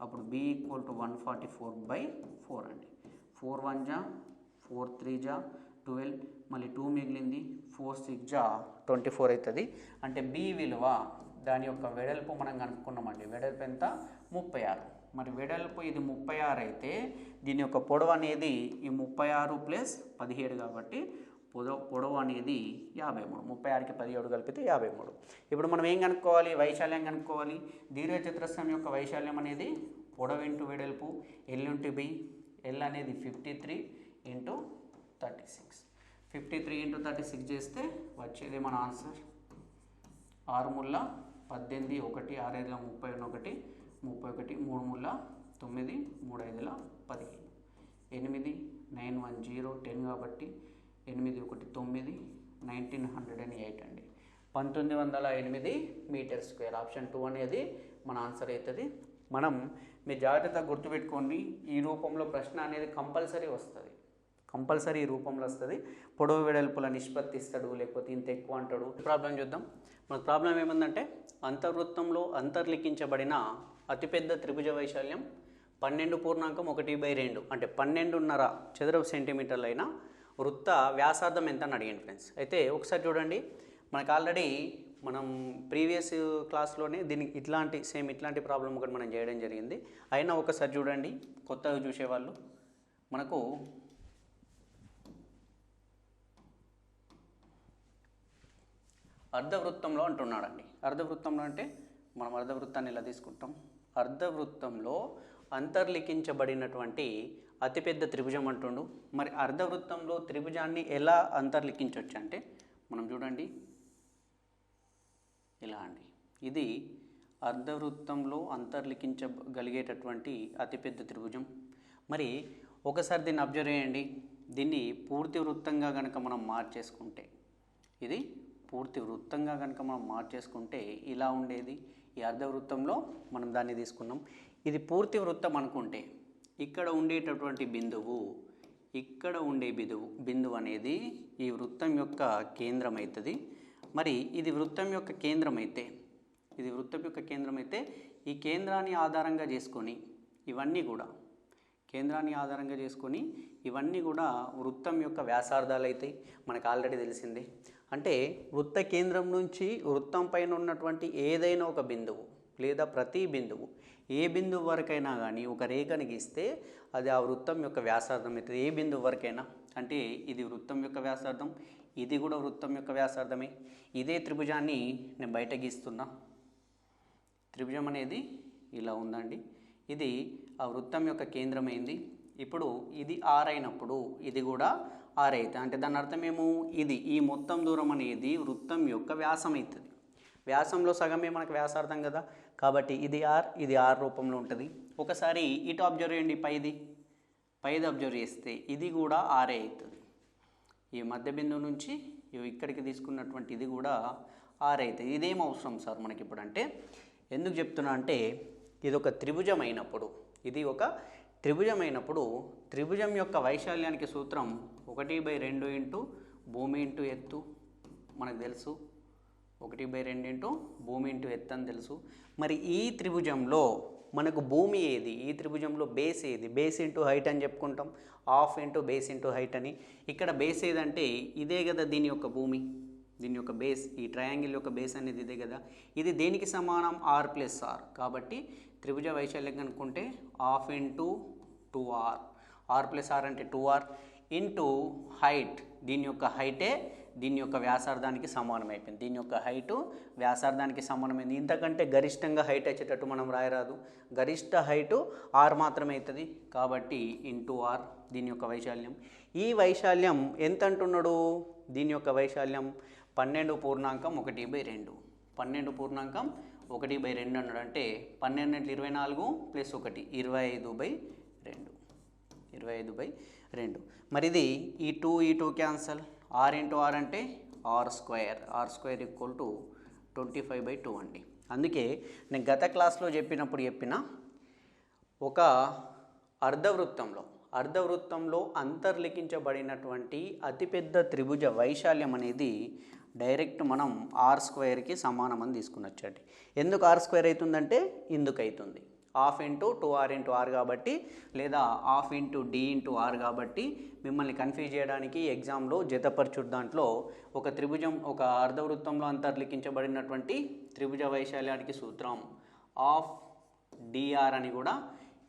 అప్పుడు b ఈక్వల్ టు 144/4 అండి. 4 1 జా 4 3 జా 12, మళ్ళీ 2 మిగిలింది, 4 6 జా 24 అవుతుంది. అంటే b విలువ దాని యొక్క వెడల్పు మనం కనుక్కున్నామండి. వెడల్పు ఎంత, 36. మరి వెడల్పు ఇది 36 అయితే దీని యొక్క పొడవు అనేది ఈ 36 + 17 కాబట్టి పొడవు అనేది 53. 36కి 17 కలిపితే 53. ఇప్పుడు మనం ఏం కనుక్కోవాలి, వైశాల్యం కనుక్కోవాలి. దీర్ఘచతురస్రం యొక్క వైశాల్యం అనేది పొడవు ఇంటూ వెడల్పు ఎల్ ఇంటూ బి. ఎల్ అనేది 53 × 36. 53 × 36 చేస్తే వచ్చేది మన ఆన్సర్ 6 ముళ్ళ 18, 1 6 5 31, 31 3 ముళ్ళ 9, 3 5 15, 8 9 1 0 10 కాబట్టి 8 1 9, 1908 అండి. 1908 మీటర్ స్క్వేర్. ఆప్షన్ 2 అనేది మన ఆన్సర్ అవుతుంది. మనం మీరు జాగ్రత్తగా గుర్తుపెట్టుకోండి, ఈ రూపంలో ప్రశ్న అనేది కంపల్సరీ వస్తుంది. కంపల్సరీ ఈ రూపంలో వస్తుంది. పొడవు వెడల్పుల నిష్పత్తి ఇస్తాడు, లేకపోతే ఇంత ఎక్కువ అంటాడు. ప్రాబ్లం చూద్దాం. మన ప్రాబ్లం ఏముందంటే, అంతర్వృత్తంలో అంతర్లిఖించబడిన అతిపెద్ద త్రిభుజ వైశాల్యం 12.1/2 అంటే 12.5 చదరపు సెంటీమీటర్లు అయిన వృత్త వ్యాసార్థం ఎంత అని అడిగాను ఫ్రెండ్స్. అయితే ఒకసారి చూడండి, మనకు ఆల్రెడీ మనం ప్రీవియస్ క్లాస్లోనే దీనికి ఇట్లాంటి ప్రాబ్లం ఒకటి మనం చేయడం జరిగింది. అయినా ఒకసారి చూడండి, కొత్తగా చూసేవాళ్ళు. మనకు అర్ధవృత్తంలో అంటున్నాడండి. అర్ధవృత్తంలో అంటే మనం అర్ధవృత్తాన్ని ఎలా తీసుకుంటాం? అర్ధవృత్తంలో అంతర్లిఖించబడినటువంటి అతిపెద్ద త్రిభుజం అంటుండు. మరి అర్ధవృత్తంలో త్రిభుజాన్ని ఎలా అంతర్లిఖించవచ్చు అంటే మనం చూడండి ఇలా అండి. ఇది అర్ధవృత్తంలో అంతర్లిఖించగలిగేటటువంటి అతిపెద్ద త్రిభుజం. మరి ఒకసారి దీన్ని అబ్జర్వ్ చేయండి. దీన్ని పూర్తి వృత్తంగా కనుక మనం మార్చేసుకుంటే, ఇది పూర్తి వృత్తంగా కనుక మనం మార్చేసుకుంటే ఇలా ఉండేది. ఈ అర్ధవృత్తంలో మనం దాన్ని తీసుకున్నాం. ఇది పూర్తి వృత్తం అనుకుంటే ఇక్కడ ఉండేటటువంటి బిందువు, ఇక్కడ ఉండే బిందువు అనేది ఈ వృత్తం యొక్క కేంద్రం అవుతుంది. మరి ఇది వృత్తం యొక్క కేంద్రం అయితే, ఇది వృత్తం యొక్క కేంద్రం అయితే ఈ కేంద్రాన్ని ఆధారంగా చేసుకొని ఇవన్నీ కూడా కేంద్రాన్ని ఆధారంగా చేసుకొని ఇవన్నీ కూడా వృత్తం యొక్క వ్యాసార్థాలు అవుతాయి. మనకు ఆల్రెడీ తెలిసిందే. అంటే వృత్త కేంద్రం నుంచి వృత్తం పైన ఉన్నటువంటి ఏదైనా ఒక బిందువు లేదా ప్రతి బిందువు, ఏ బిందువు వరకైనా కానీ ఒక రేఖను గీస్తే అది ఆ వృత్తం యొక్క వ్యాసార్థం అవుతుంది. ఏ బిందువు వరకైనా అంటే ఇది వృత్తం యొక్క వ్యాసార్థం, ఇది కూడా వృత్తం యొక్క వ్యాసార్థమే. ఇదే త్రిభుజాన్ని నేను బయట గీస్తున్నా. త్రిభుజం అనేది ఇలా ఉందండి. ఇది ఆ వృత్తం యొక్క కేంద్రమైంది. ఇప్పుడు ఇది ఆర్ అయినప్పుడు ఇది కూడా ఆర్ అవుతుంది. అంటే దాని అర్థమేమో ఇది ఈ మొత్తం దూరం అనేది వృత్తం యొక్క వ్యాసం అవుతుంది. వ్యాసంలో సగమే మనకు వ్యాసార్థం కదా, కాబట్టి ఇది ఆర్ రూపంలో ఉంటుంది. ఒకసారి ఇటు అబ్జర్వ్ చేయండి, పైది అబ్జర్వ్ చేస్తే ఇది కూడా ఆరే అవుతుంది. ఈ మధ్య బిందువు నుంచి ఇక్కడికి తీసుకున్నటువంటి ఇది కూడా ఆర్ అవుతుంది. ఇదేం అవసరం సార్ మనకి ఇప్పుడు అంటే, ఎందుకు చెప్తున్నా అంటే ఇది ఒక త్రిభుజం అయినప్పుడు, ఇది ఒక త్రిభుజం అయినప్పుడు త్రిభుజం యొక్క వైశాల్యానికి సూత్రం 1/2 ఇంటూ భూమి ఇంటూ ఎత్తు మనకు తెలుసు. 1/2 ఇంటూ భూమి ఇంటూ ఎత్తు అని తెలుసు. మరి ఈ త్రిభుజంలో మనకు భూమి ఏది, ఈ త్రిభుజంలో బేస్ ఏది? బేస్ ఇంటూ హైట్ అని చెప్పుకుంటాం. Half into base into height అని. ఇక్కడ బేస్ ఏదంటే ఇదే కదా దీని యొక్క భూమి, దీని యొక్క బేస్, ఈ ట్రయాంగిల్ యొక్క బేస్ అనేది ఇదే కదా. ఇది దేనికి సమానం? R plus r. కాబట్టి త్రిభుజ వైశాల్యం కనుక్కుంటే half into 2r, r plus r అంటే 2r ఇంటూ హైట్, దీని యొక్క హైటే దీని యొక్క వ్యాసార్థానికి సమానం అయిపోయింది. దీని యొక్క హైటు వ్యాసార్థానికి సమానమైంది. ఇంతకంటే గరిష్టంగా హైట్ వచ్చేటట్టు మనం రాయరాదు. గరిష్ట హైటు ఆర్ మాత్రమే అవుతుంది. కాబట్టి ఇంటూ ఆర్ దీని యొక్క వైశాల్యం. ఈ వైశాల్యం ఎంత అంటున్నాడు? దీని యొక్క వైశాల్యం 12.1/2. 12.1/2 అన్నాడు. అంటే 12 × 24 + 1 25/2. మరి ఇది ఈ 2 క్యాన్సల్. ఆర్ ఇంటూ ఆర్ అంటే ఆర్ స్క్వేర్ = 25/2 అండి. అందుకే నేను గత క్లాస్లో చెప్పిన ఒక అర్ధవృత్తంలో అంతర్లిఖించబడినటువంటి అతిపెద్ద త్రిభుజ వైశాల్యం అనేది డైరెక్ట్ మనం r² సమానం అని తీసుకున్నచ్చండి. ఎందుకు r² అవుతుందంటే ఇందుకు అవుతుంది. Half into 2r into r కాబట్టి, లేదా half into d into r కాబట్టి మిమ్మల్ని కన్ఫ్యూజ్ చేయడానికి ఎగ్జామ్లో జతపరచుడు దాంట్లో ఒక త్రిభుజం, ఒక అర్ధవృత్తంలో అంతర్లిఖించబడినటువంటి త్రిభుజ వైశాల్యానికి సూత్రం హాఫ్ dr అని కూడా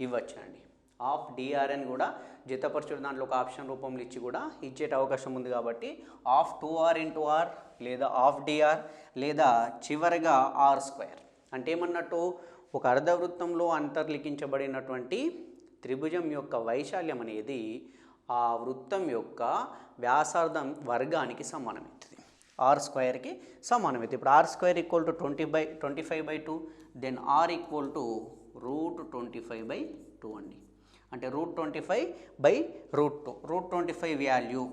ఇవ్వచ్చండి. హాఫ్ dr అని కూడా జతపరచుడు దాంట్లో ఒక ఆప్షన్ రూపంలో ఇచ్చి కూడా ఇచ్చేట అవకాశం ఉంది. కాబట్టి హాఫ్ 2r ఇంటూ ఆర్ లేదా హాఫ్ dr లేదా చివరిగా r². అంటే ఏమన్నట్టు, ఒక అర్ధవృత్తంలో అంతర్లిఖించబడినటువంటి త్రిభుజం యొక్క వైశాల్యం అనేది ఆ వృత్తం యొక్క వ్యాసార్థం వర్గానికి సమానమవుతుంది, r² సమానమవుతుంది. ఇప్పుడు r² = 25/2, దెన్ r √25/2 అండి. అంటే √25/2. √25 వాల్యూ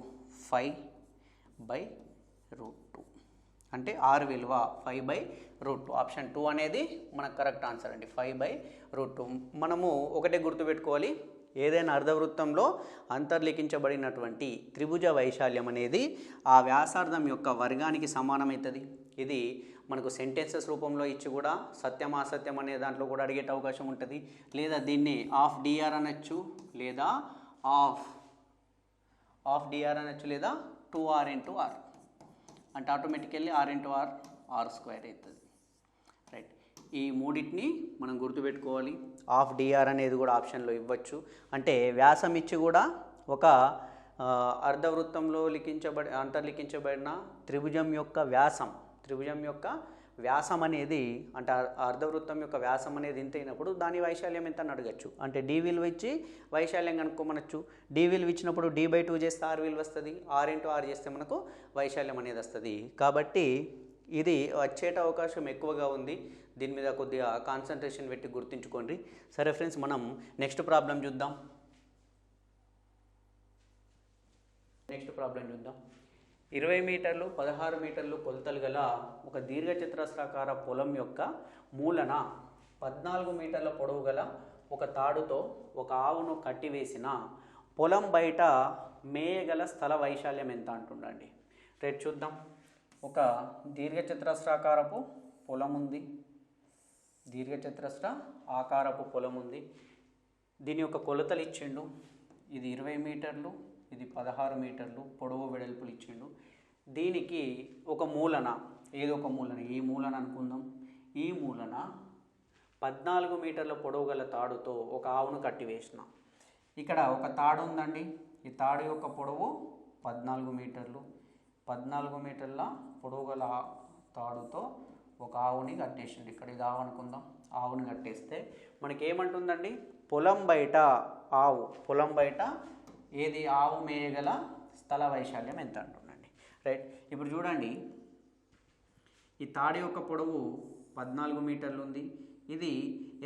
5/2 అంటే r విలువ 5/2. ఆప్షన్ 2 అనేది మనకు కరెక్ట్ ఆన్సర్ అండి, 5/2. మనము ఒకటే గుర్తుపెట్టుకోవాలి, ఏదైనా అర్ధవృత్తంలో అంతర్లిఖించబడినటువంటి త్రిభుజ వైశాల్యం అనేది ఆ వ్యాసార్థం యొక్క వర్గానికి సమానమవుతుంది. ఇది మనకు సెంటెన్సెస్ రూపంలో ఇచ్చి కూడా సత్యం అసత్యం అనే దాంట్లో కూడా అడిగేట అవకాశం ఉంటుంది. లేదా దీన్ని హాఫ్ dr అనొచ్చు, లేదా హాఫ్ dr అనొచ్చు, లేదా 2r ఇంటూ ఆర్ అంటే automatically r into r r² అవుతుంది. రైట్, ఈ మూడింటిని మనం గుర్తుపెట్టుకోవాలి. హాఫ్ dr అనేది కూడా ఆప్షన్లో ఇవ్వచ్చు. అంటే వ్యాసం ఇచ్చి కూడా ఒక అర్ధవృత్తంలో అంతర్లిఖించబడిన త్రిభుజం యొక్క వ్యాసం, త్రిభుజం యొక్క వ్యాసం అనేది అంటే అర్ధవృత్తం యొక్క వ్యాసం అనేది ఇంత అయినప్పుడు దాని వైశాల్యం ఎంత అని అడగచ్చు. అంటే డి విలువ ఇచ్చి వైశాల్యం కనుక్కోమనొచ్చు. డి విలువ ఇచ్చినప్పుడు d/2 చేస్తే r విలువ వస్తుంది, r × r చేస్తే మనకు వైశాల్యం అనేది వస్తుంది. కాబట్టి ఇది వచ్చేట అవకాశం ఎక్కువగా ఉంది. దీని మీద కొద్దిగా కాన్సన్ట్రేషన్ పెట్టి గుర్తుంచుకోండి. సరే ఫ్రెండ్స్, మనం నెక్స్ట్ ప్రాబ్లం చూద్దాం. నెక్స్ట్ ప్రాబ్లం చూద్దాం. 20 మీటర్లు 16 మీటర్లు కొలతలు గల ఒక దీర్ఘచతురస్రాకార పొలం యొక్క మూలన 14 మీటర్ల పొడవు గల ఒక తాడుతో ఒక ఆవును కట్టివేసిన పొలం బయట మేయగల స్థల వైశాల్యం ఎంత అంటుండండి. రేపు చూద్దాం. ఒక దీర్ఘచతురస్రాకారపు పొలం ఉంది, దీర్ఘచతురస్ర ఆకారపు పొలం ఉంది. దీని యొక్క కొలతలు ఇచ్చిండు. ఇది 20 మీటర్లు, ఇది 16 మీటర్లు పొడవు వెడల్పులు ఇచ్చిండు. దీనికి ఒక మూలన, ఏదో ఒక మూలన, ఈ మూలన అనుకుందాం. ఈ మూలన 14 మీటర్ల పొడవు గల తాడుతో ఒక ఆవును కట్టివేసిన. ఇక్కడ ఒక తాడు ఉందండి. ఈ తాడు యొక్క పొడవు 14 మీటర్లు. 14 మీటర్ల పొడవు గల తాడుతో ఒక ఆవుని కట్టేసిండు. ఇక్కడ ఇది ఆవు అనుకుందాం. ఆవుని కట్టేస్తే మనకి ఏమంటుందండి, పొలం బయట ఆవు, పొలం బయట ఏది ఆవు మేయగల స్థల వైశాల్యం ఎంత అంటుందండి. రైట్, ఇప్పుడు చూడండి, ఈ తాడు యొక్క పొడవు 14 మీటర్లు ఉంది. ఇది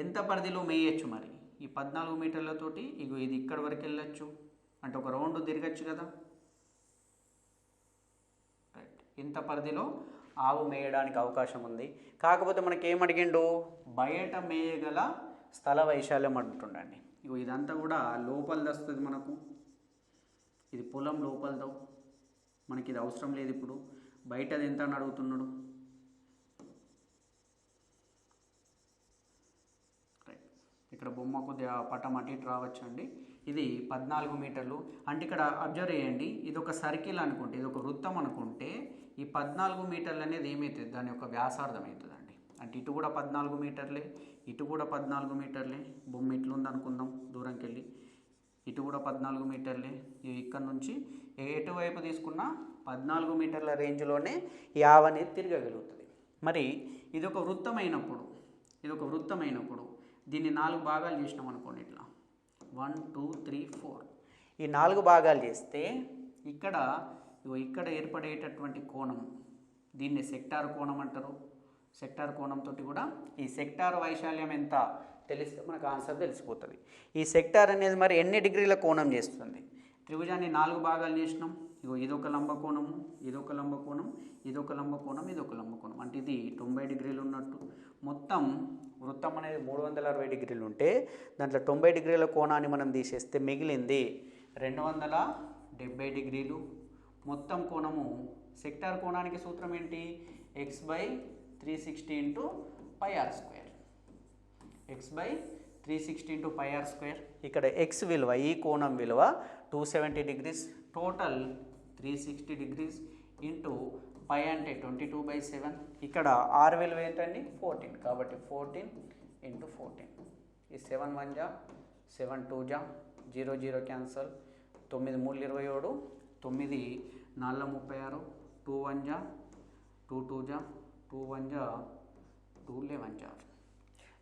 ఎంత పరిధిలో మేయచ్చు? మరి ఈ 14 మీటర్లతోటి ఇది ఇక్కడి వరకు వెళ్ళచ్చు, అంటే ఒక రౌండ్ తిరగచ్చు కదా. రైట్, ఇంత పరిధిలో ఆవు మేయడానికి అవకాశం ఉంది. కాకపోతే మనకి ఏమడిగిండు, బయట మేయగల స్థల వైశాల్యం అంటుండండి. ఇదంతా కూడా లోపలిది వస్తుంది మనకు. ఇది పొలం లోపలతో, మనకి ఇది అవసరం లేదు. ఇప్పుడు బయటది ఎంత అని అడుగుతున్నాడు. రైట్, ఇక్కడ బొమ్మ కొద్దిగా పటం అటు ఇటు రావచ్చండి. ఇది 14 మీటర్లు. అంటే ఇక్కడ అబ్జర్వ్ చేయండి, ఇది ఒక సర్కిల్ అనుకుంటే, ఇది ఒక వృత్తం అనుకుంటే, ఈ 14 మీటర్లు అనేది ఏమవుతుంది, దాని యొక్క వ్యాసార్థం అవుతుందండి. అంటే ఇటు కూడా 14 మీటర్లే, ఇటు కూడా 14 మీటర్లే. బొమ్మ ఇట్లుంది అనుకుందాం, దూరంకి వెళ్ళి ఇటు కూడా 14 మీటర్లే. ఇక్కడ నుంచి ఎటువైపు తీసుకున్నా 14 మీటర్ల రేంజ్లోనే ఈ ఆవు అనేది తిరగగలుగుతుంది. మరి ఇది ఒక వృత్తమైనప్పుడు, దీన్ని 4 భాగాలు చేసినాం అనుకోండి. ఇట్లా 1 2 3 4 ఈ 4 భాగాలు చేస్తే ఇక్కడ ఏర్పడేటటువంటి కోణం, దీన్ని సెక్టార్ కోణం అంటారు. సెక్టార్ కోణంతో కూడా ఈ సెక్టార్ వైశాల్యం ఎంత తెలిస్తే మనకు ఆన్సర్ తెలిసిపోతుంది. ఈ సెక్టార్ అనేది మరి ఎన్ని డిగ్రీల కోణం చేస్తుంది? త్రిభుజాన్ని 4 భాగాలు చేసినాం. ఇదొక లంబకోణము, ఇదొక లంబకోణం, ఇదొక లంబకోణం, ఇదొక లంబకోణం. అంటే ఇది 90 డిగ్రీలు ఉన్నట్టు. మొత్తం వృత్తం అనేది 360 డిగ్రీలు ఉంటే దాంట్లో 90 డిగ్రీల కోణాన్ని మనం తీసేస్తే మిగిలింది 270 డిగ్రీలు. మొత్తం కోణము, సెక్టార్ కోణానికి సూత్రం ఏంటి, x/360 × πr². x/360 × πr². ఇక్కడ x విలువ, ఈ కోణం విలువ 270 degrees, total 360 degrees into pi అంటే 22/7. ఇక్కడ r విలువ ఏంటండి, 14. కాబట్టి 14 × 14. ఈ 7 1 జా, 7 2 జా, 0 0 క్యాన్సల్, 9 3 27, 9 4 36, 2 1 జా, 2 2 జా, 2 1 జా, 2 11 జా.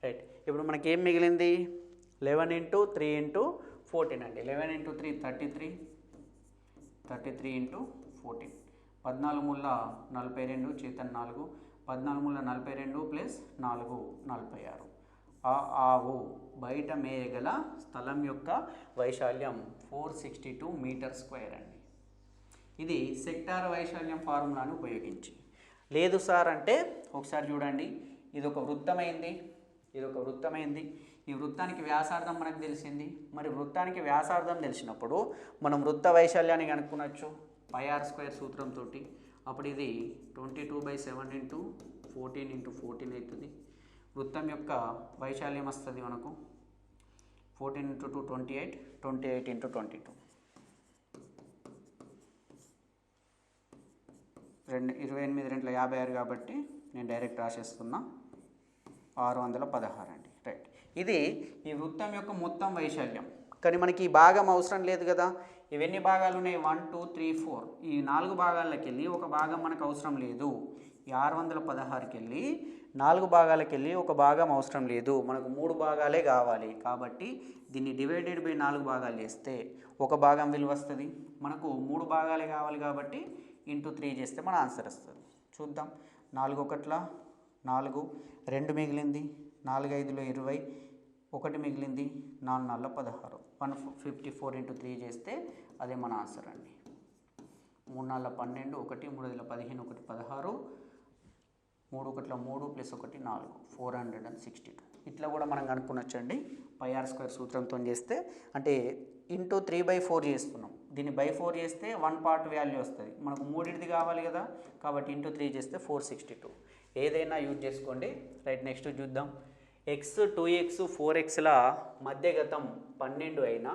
రైట్, ఇప్పుడు మనకి ఏం మిగిలింది, 11 × 3 × 14 అండి. 11 × 3 33, 33 × 14. 14 ముళ్ళ 42, చేతన్ 4, 14 ముళ్ళ 42 + 4 46. ఆ ఆవు బయట మేయగల స్థలం యొక్క వైశాల్యం 462 మీటర్² అండి. ఇది సెక్టార్ వైశాల్యం ఫార్ములాను ఉపయోగించి. లేదు సార్ అంటే ఒకసారి చూడండి, ఇదొక వృత్తమైంది, ఈ వృత్తానికి వ్యాసార్థం మనకు తెలిసింది. మరి వృత్తానికి వ్యాసార్థం తెలిసినప్పుడు మనం వృత్త వైశాల్యాన్ని కనుక్కొనొచ్చు πr² సూత్రంతో. అప్పుడు ఇది 22/7 × 14 × 14 అవుతుంది. వృత్తం యొక్క వైశాల్యం వస్తుంది మనకు 14 × 2 28, 28 × 22. 28 2 56 కాబట్టి నేను డైరెక్ట్ రాసేస్తున్నా, 616 అండి. రైట్, ఇది ఈ వృత్తం యొక్క మొత్తం వైశాల్యం. కానీ మనకి ఈ భాగం అవసరం లేదు కదా. ఇవన్నీ భాగాలు ఉన్నాయి, 1 2 3 4. ఈ 4 భాగాల్లోకి వెళ్ళి ఒక భాగం మనకు అవసరం లేదు. ఈ 616కి వెళ్ళి 4 భాగాలకు వెళ్ళి ఒక భాగం అవసరం లేదు, మనకు 3 భాగాలే కావాలి. కాబట్టి దీన్ని డివైడెడ్ బై 4 భాగాలు చేస్తే ఒక భాగం విలువ వస్తుంది. మనకు 3 భాగాలే కావాలి కాబట్టి ఇంటూ 3 చేస్తే మన ఆన్సర్ వస్తుంది. చూద్దాం. 4 1 4, 2 మిగిలింది, 4 5 20, 1 మిగిలింది, 4 4 16, 154 ఇంటూ 3 చేస్తే అదే మన ఆన్సర్ అండి. 3 4 12, 1 3 5 15, 1 16, 3 1 3 ప్లస్ 1 4, 462. ఇట్లా కూడా మనం కనుక్కొనొచ్చండి. పై ఆర్ స్క్వేర్ సూత్రంతో చేస్తే, అంటే ఇంటూ 3/4 చేస్తున్నాం. దీన్ని బై 4 చేస్తే 1 పార్ట్ వాల్యూ వస్తుంది. మనకు 3ది కావాలి కదా, కాబట్టి ఇంటూ 3 చేస్తే 462. ఏదైనా యూజ్ చేసుకోండి. రైట్, నెక్స్ట్ చూద్దాం. x 2x 4xల మధ్యగతం 12 అయినా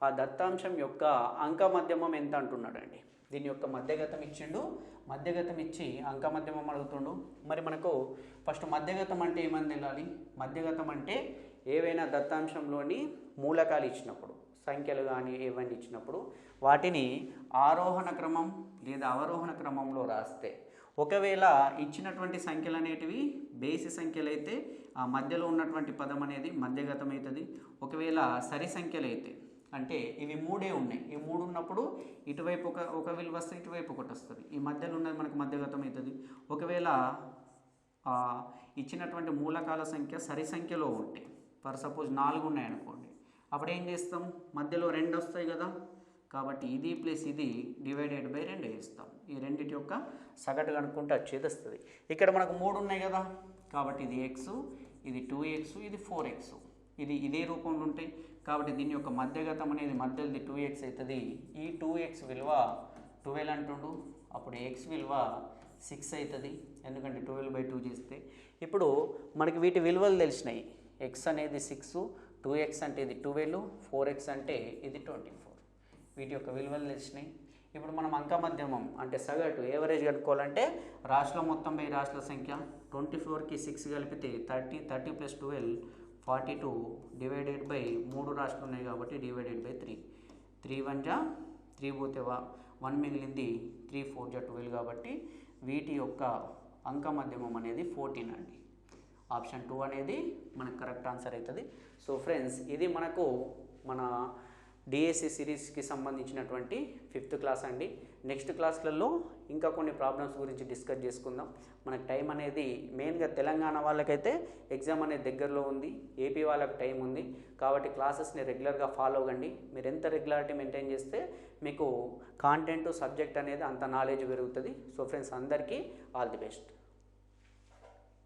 ఆ దత్తాంశం యొక్క అంక మధ్యమం ఎంత అంటున్నాడండి. దీని యొక్క మధ్యగతం ఇచ్చిండు, మధ్యగతం ఇచ్చి అంక మధ్యమం అడుగుతుండు. మరి మనకు ఫస్ట్ మధ్యగతం అంటే ఏమని తెలియాలి. మధ్యగతం అంటే ఏవైనా దత్తాంశంలోని మూలకాలు ఇచ్చినప్పుడు, సంఖ్యలు కానీ ఏవైనా ఇచ్చినప్పుడు వాటిని ఆరోహణ క్రమం లేదా అవరోహణ క్రమంలో రాస్తే, ఒకవేళ ఇచ్చినటువంటి సంఖ్యలు అనేటివి బేసి సంఖ్యలు అయితే ఆ మధ్యలో ఉన్నటువంటి పదం అనేది మధ్యగతం అవుతుంది. ఒకవేళ సరి సంఖ్యలు అయితే, అంటే ఇవి 3 ఉన్నాయి, ఈ 3 ఉన్నప్పుడు ఇటువైపు ఒక విలువ వస్తే ఇటువైపు ఒకటి వస్తుంది, ఈ మధ్యలో ఉన్నది మనకు మధ్యగతం అవుతుంది. ఒకవేళ ఇచ్చినటువంటి మూలకాల సంఖ్య సరి సంఖ్యలో ఉంటే, ఫర్ సపోజ్ 4 ఉన్నాయనుకోండి, అప్పుడు ఏం చేస్తాం, మధ్యలో 2 వస్తాయి కదా, కాబట్టి ఇది ప్లస్ ఇది డివైడెడ్ బై 2 వేస్తాం. ఈ రెండింటి యొక్క సగటు కనుక్కుంటే వచ్చేది వస్తుంది. ఇక్కడ మనకు 3 ఉన్నాయి కదా, కాబట్టి ఇది x, ఇది 2x, ఇది 4x, ఇది ఇదే రూపంలో ఉంటాయి. కాబట్టి దీని యొక్క మధ్యగతం అనేది మధ్యది 2x అవుతుంది. ఈ 2x విలువ 12 అంటుండు, అప్పుడు x విలువ 6 అవుతుంది, ఎందుకంటే 12/2 చేస్తే. ఇప్పుడు మనకి వీటి విలువలు తెలిసినాయి. x అనేది 6, 2x అంటే ఇది 12, 4x అంటే ఇది 24. వీటి యొక్క విలువలు తెలిసినాయి. ఇప్పుడు మనం అంక మధ్యమం అంటే సగటు ఏవరేజ్ కనుక్కోవాలంటే రాశుల మొత్తం బై రాశుల సంఖ్య 24కి 6 కలిపితే 30, 30 ప్లస్ 12 42 డివైడెడ్ బై 3 రాశులు ఉన్నాయి కాబట్టి డివైడెడ్ బై 3. 3 1 జా 3 పోతే 1 మిగిలింది, 3 4 జా 12 కాబట్టి వీటి యొక్క అంక మధ్యమం అనేది 14 అండి. ఆప్షన్ 2 అనేది మనకు కరెక్ట్ ఆన్సర్ అవుతుంది. సో ఫ్రెండ్స్, ఇది మనకు మన డిఎస్సి సిరీస్కి సంబంధించినటువంటి 5th క్లాస్ అండి. నెక్స్ట్ క్లాస్లలో ఇంకా కొన్ని ప్రాబ్లమ్స్ గురించి డిస్కస్ చేసుకుందాం. మనకు టైం అనేది మెయిన్గా తెలంగాణ వాళ్ళకైతే ఎగ్జామ్ అనేది దగ్గరలో ఉంది, ఏపీ వాళ్ళకి టైం ఉంది. కాబట్టి క్లాసెస్ని రెగ్యులర్గా ఫాలో అవ్వండి. మీరు ఎంత రెగ్యులారిటీ మెయింటైన్ చేస్తే మీకు కాంటెంట్ సబ్జెక్ట్ అనేది అంత నాలెడ్జ్ పెరుగుతుంది. సో ఫ్రెండ్స్, అందరికీ ఆల్ ది బెస్ట్.